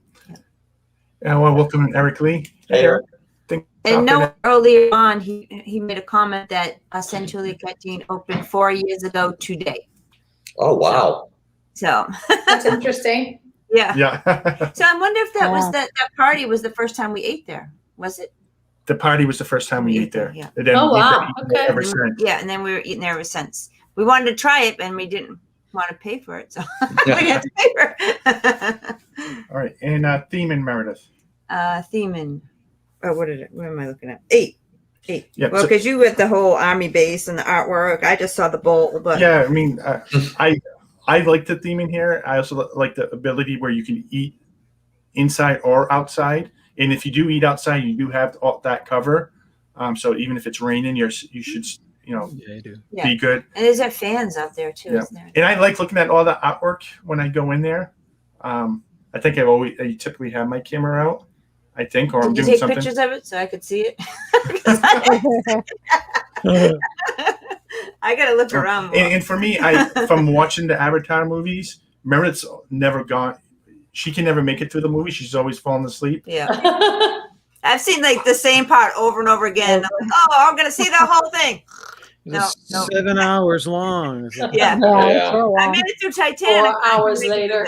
And well, welcome Eric Lee. Hey, Eric. And no, earlier on, he made a comment that Century Canteen opened 4 years ago today. Oh wow. So That's interesting. yeah. Yeah. So I wonder if that was Wow. that party was the first time we ate there. Was it? The party was the first time we ate there. Yeah. And then Oh, we've wow. been eating there Okay. ever since. Yeah, and then we were eating there ever since. We wanted to try it, and we didn't want to pay for it, so we had to pay for it. All right. And theme in Meredith. Theming. Oh, what am I looking at? 8. Yeah. Well, so- because you had the whole army base and the artwork. I just saw the bowl, but yeah, I mean, I like the theme in here. I also like the ability where you can eat inside or outside. And if you do eat outside, you do have all that cover. So even if it's raining, you should, Yeah, you do. Yeah. be good. and there's fans out there too, Yeah. isn't there? And I like looking at all the artwork when I go in there. I think I typically have my camera out. I think, or I'm Did you doing take something. pictures of it so I could see it? I gotta look around more. And for me, from watching the Avatar movies, Meredith's never gone. She can never make it through the movie. She's always falling asleep. Yeah, I've seen like the same part over and over again. I'm like, oh, I'm gonna see the whole thing. No, It's no. 7 hours long. Yeah, Yeah, Yeah. so, I made it through Titanic. 4 hours later.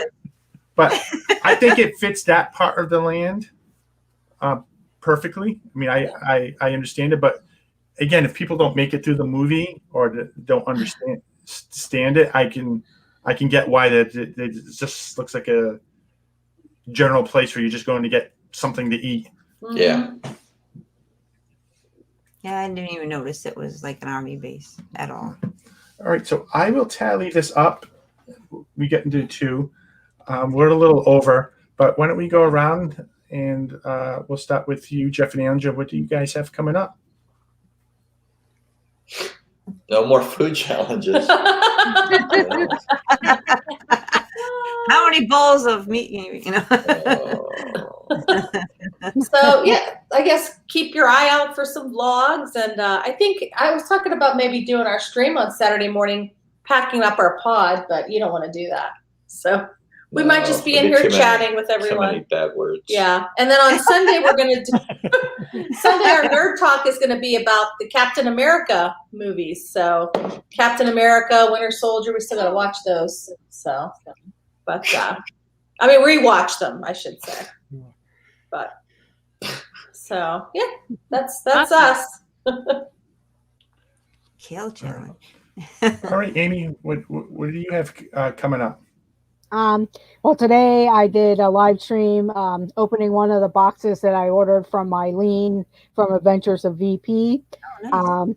But I think it fits that part of the land perfectly. I mean, I understand it, but again, if people don't make it through the movie or don't understand it, I can get why that it just looks like a general place where you're just going to get something to eat. Yeah. Yeah, I didn't even notice it was like an army base at all. All right, so I will tally this up. We get into 2. We're a little over, but why don't we go around and we'll start with you, Jeff and Angela. What do you guys have coming up? No more food challenges. How many bowls of meat you know? So yeah, I guess keep your eye out for some vlogs, and I think I was talking about maybe doing our stream on Saturday morning, packing up our pod, but you don't want to do that. So we might just be in here chatting with everyone. Too many bad words. Yeah, and then on Sunday we're gonna do Sunday. Our nerd talk is gonna be about the Captain America movies. So Captain America, Winter Soldier, we still gotta watch those. So, but I mean, rewatch them, I should say. But so yeah, that's us. Kale challenge. All right, Amy, what do you have coming up? Well, today I did a live stream opening one of the boxes that I ordered from Eileen from Adventures of VP. Oh, nice.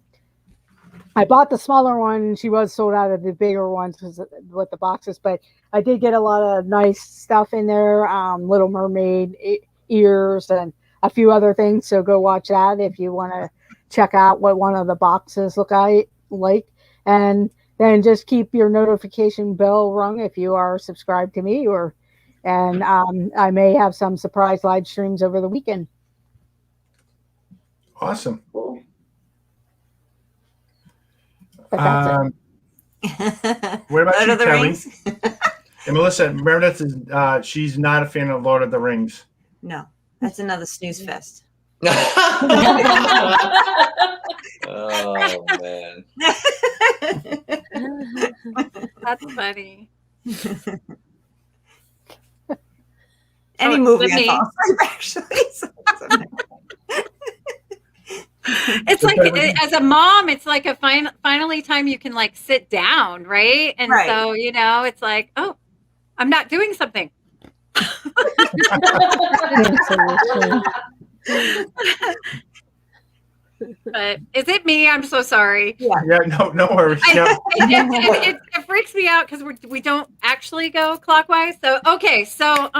I bought the smaller one. She was sold out of the bigger ones with the boxes, but I did get a lot of nice stuff in there. Little Mermaid ears and a few other things. So go watch that if you want to check out what one of the boxes look like. And then just keep your notification bell rung if you are subscribed to me, and I may have some surprise live streams over the weekend. Awesome. Cool. But that's What about Lord you, of the Kelly? Rings? And Melissa, Meredith is she's not a fan of Lord of the Rings. No, that's another snooze fest. Oh man. That's funny. Any Oh, movie with I me. fall asleep, actually. It's like as a mom, it's like a finally time you can like sit down, right? And Right. so it's like, oh, I'm not doing something. But is it me? I'm so sorry. Yeah, no worries. Yeah. It freaks me out because we don't actually go clockwise. So okay, so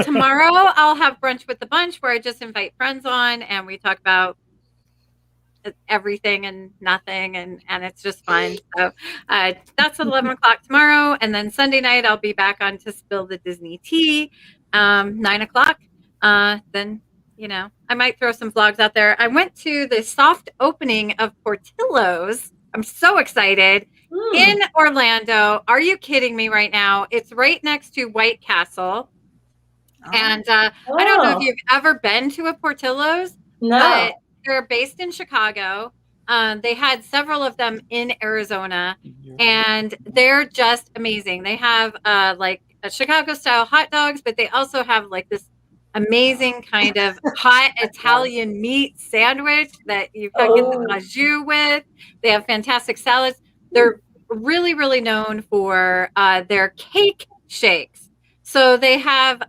tomorrow I'll have brunch with the bunch where I just invite friends on and we talk about everything and nothing, and it's just fun. So that's at 11 o'clock tomorrow, and then Sunday night I'll be back on to spill the Disney tea. 9 o'clock. Then I might throw some vlogs out there. I went to the soft opening of Portillo's. I'm so excited. In Orlando. Are you kidding me right now? It's right next to White Castle. And I don't know if you've ever been to a Portillo's. No. But they're based in Chicago. They had several of them in Arizona, and they're just amazing. They have like a Chicago style hot dogs, but they also have like this amazing kind of hot Italian meat sandwich that you can get the au jus with. They have fantastic salads. They're really, really known for their cake shakes. So they have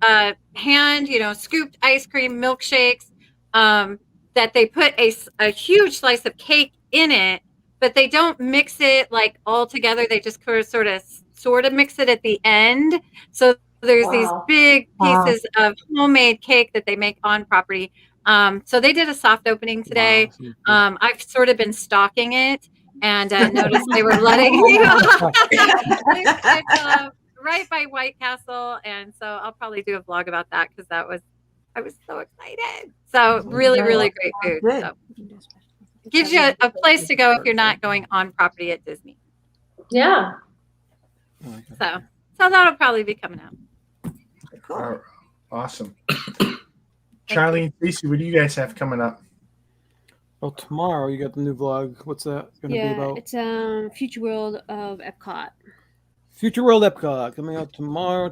hand, scooped ice cream milkshakes that they put a huge slice of cake in it, but they don't mix it like all together. They just sort of mix it at the end. So there's these big pieces of homemade cake that they make on property. So they did a soft opening today. I've sort of been stalking it and noticed they were letting it's right by White Castle. And so I'll probably do a vlog about that because I was so excited. So really, really great food. So it gives you a place to go if you're not going on property at Disney. Yeah. So that'll probably be coming out. Cool. Awesome. Charlie and Stacey, what do you guys have coming up? Well, tomorrow you got the new vlog. What's that going to be about? It's Future World of Epcot. Future World Epcot coming out tomorrow.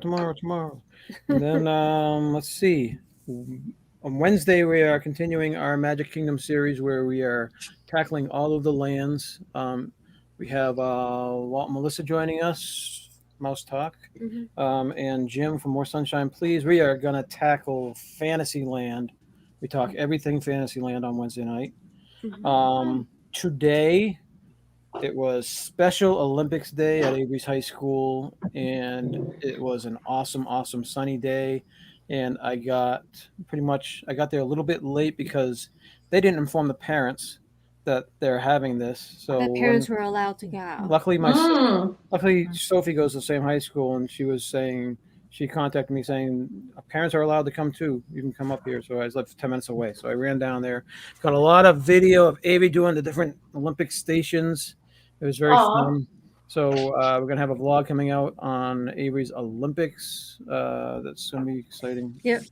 And then let's see. On Wednesday, we are continuing our Magic Kingdom series where we are tackling all of the lands. We have Walt and Melissa joining us, Mouse Talk, and Jim from More Sunshine Please. We are going to tackle Fantasyland. We talk everything Fantasyland on Wednesday night. Today, it was Special Olympics Day at Avery's High School, and it was an awesome, awesome sunny day. And I got there a little bit late because they didn't inform the parents that they're having this. So that parents were allowed to go. Luckily, luckily Sophie goes to the same high school, and she was saying, she contacted me saying parents are allowed to come too. You can come up here. So I was like 10 minutes away. So I ran down there. Got a lot of video of Avi doing the different Olympic stations. It was very fun. So we're gonna have a vlog coming out on Avery's Olympics. That's gonna be exciting. Yep.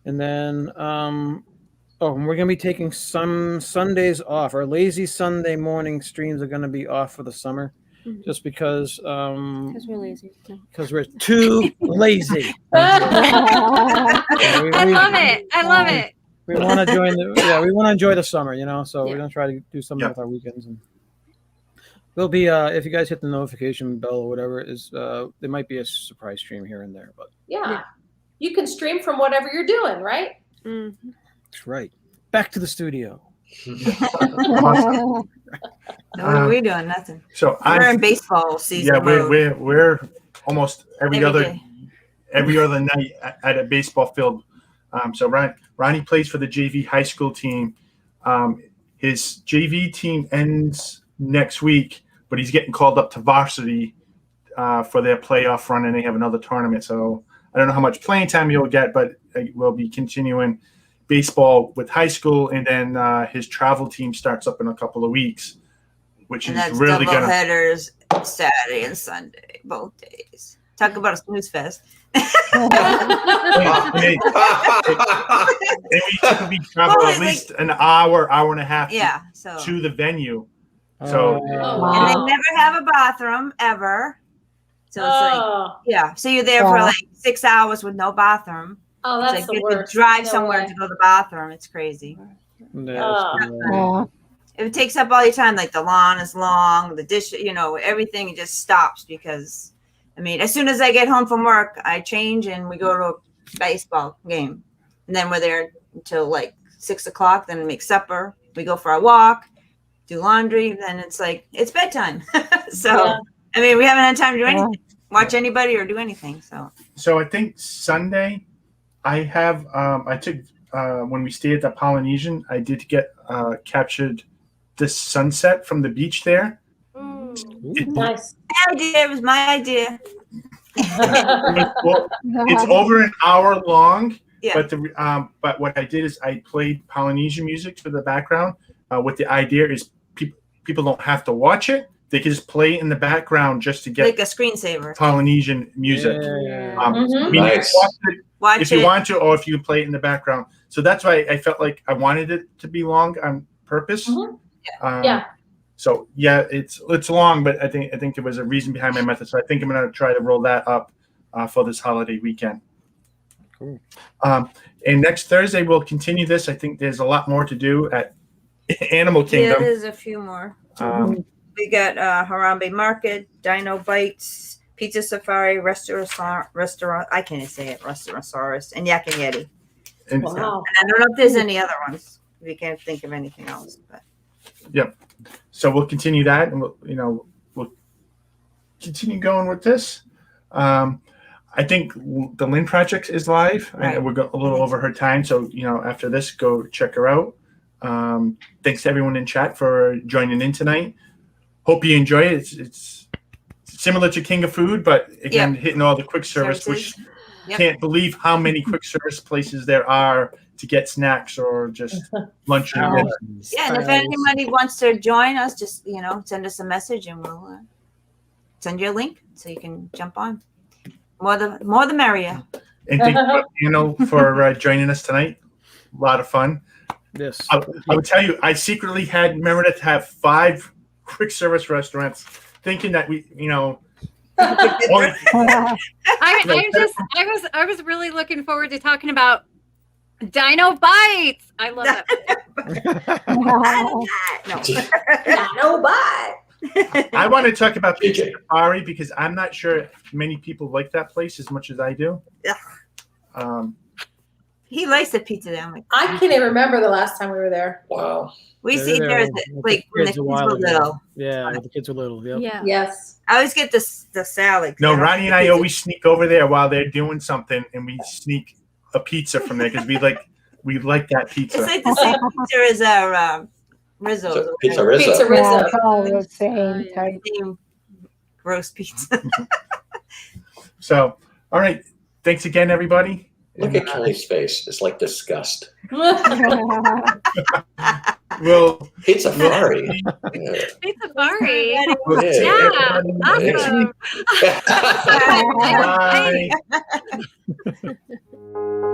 And then and we're gonna be taking some Sundays off. Our lazy Sunday morning streams are gonna be off for the summer, just because we're lazy. Because we're too lazy. I love it. I love it. We want to join we want to enjoy the summer, So we're gonna try to do something with our weekends, and we'll be if you guys hit the notification bell or whatever, there might be a surprise stream here and there, but you can stream from whatever you're doing, right? Mm-hmm. That's right. Back to the studio. No, we're doing nothing. So we're in baseball season. Yeah, we're almost every other night at a baseball field. So Ronnie plays for the JV high school team. His JV team ends next week, but he's getting called up to varsity for their playoff run, and they have another tournament. So I don't know how much playing time he'll get, but we'll be continuing baseball with high school, and then his travel team starts up in a couple of weeks, which is really double headers Saturday and Sunday, both days. Talk about a snooze fest. And we typically travel at least an hour and a half to the venue. So and they never have a bathroom ever. So it's so you're there for like 6 hours with no bathroom. Oh, that's it's the worst. To drive somewhere to go to the bathroom. It's crazy. It takes up all your time. Like the lawn is long, the dish, everything just stops because, as soon as I get home from work, I change and we go to a baseball game, and then we're there until like 6 o'clock. Then we make supper. We go for a walk, do laundry. Then it's like it's bedtime. So we haven't had time to do anything, watch anybody or do anything. So I think Sunday. I have I took when we stayed at the Polynesian, I did get captured the sunset from the beach there. Nice. It was my idea. It's over an hour long, but but what I did is I played Polynesian music for the background. What the idea is, people don't have to watch it; they can just play in the background just to get like a screensaver. Polynesian music. Nice. If you want to, or if you play it in the background. So that's why I felt like I wanted it to be long on purpose. So it's long, but I think there was a reason behind my method. So I think I'm going to try to roll that up for this holiday weekend. Cool. And next Thursday we'll continue this. I think there's a lot more to do at Animal Kingdom. Yeah, there's a few more. We got Harambe Market, Dino Bites, Pizza Safari, Restaurant. I can't even say it. Restaurantosaurus and Yak and Yeti. And, and I don't know if there's any other ones. We can't think of anything else. But so we'll continue that, and we'll continue going with this. I think the Lynn Project is live. Right. We're a little over her time, so after this, go check her out. Thanks to everyone in chat for joining in tonight. Hope you enjoy it. It's similar to King of Food, but again, hitting all the quick service, which can't believe how many quick service places there are to get snacks or just lunch. And if anybody wants to join us, just send us a message and we'll send you a link so you can jump on. More the merrier. And thank you, for joining us tonight. A lot of fun. Yes. I would tell you, I secretly had Meredith have 5 quick service restaurants, thinking that we, I was really looking forward to talking about Dino Bites. I love it. Dino Bite. I want to talk about Pizza Safari because I'm not sure many people like that place as much as I do. He likes the pizza there. I can't even remember the last time we were there. Wow. We see there like when the kids were little. Yeah, when the kids were little. Yep. Yeah. Yes. I always get the salad. No, Ronnie and I always sneak over there while they're doing something, and we sneak a pizza from there because we like that pizza. It's like the same pizza as our Rizzo. So, pizza Rizzo. Pizza Rizzo. Yeah, it's all the same type. Same roast pizza. So, all right. Thanks again, everybody. Look at Kelly's face. It's like disgust. We'll Pizza Fari. Pizza Fari. we'll see Yeah, everybody next awesome. week. Bye.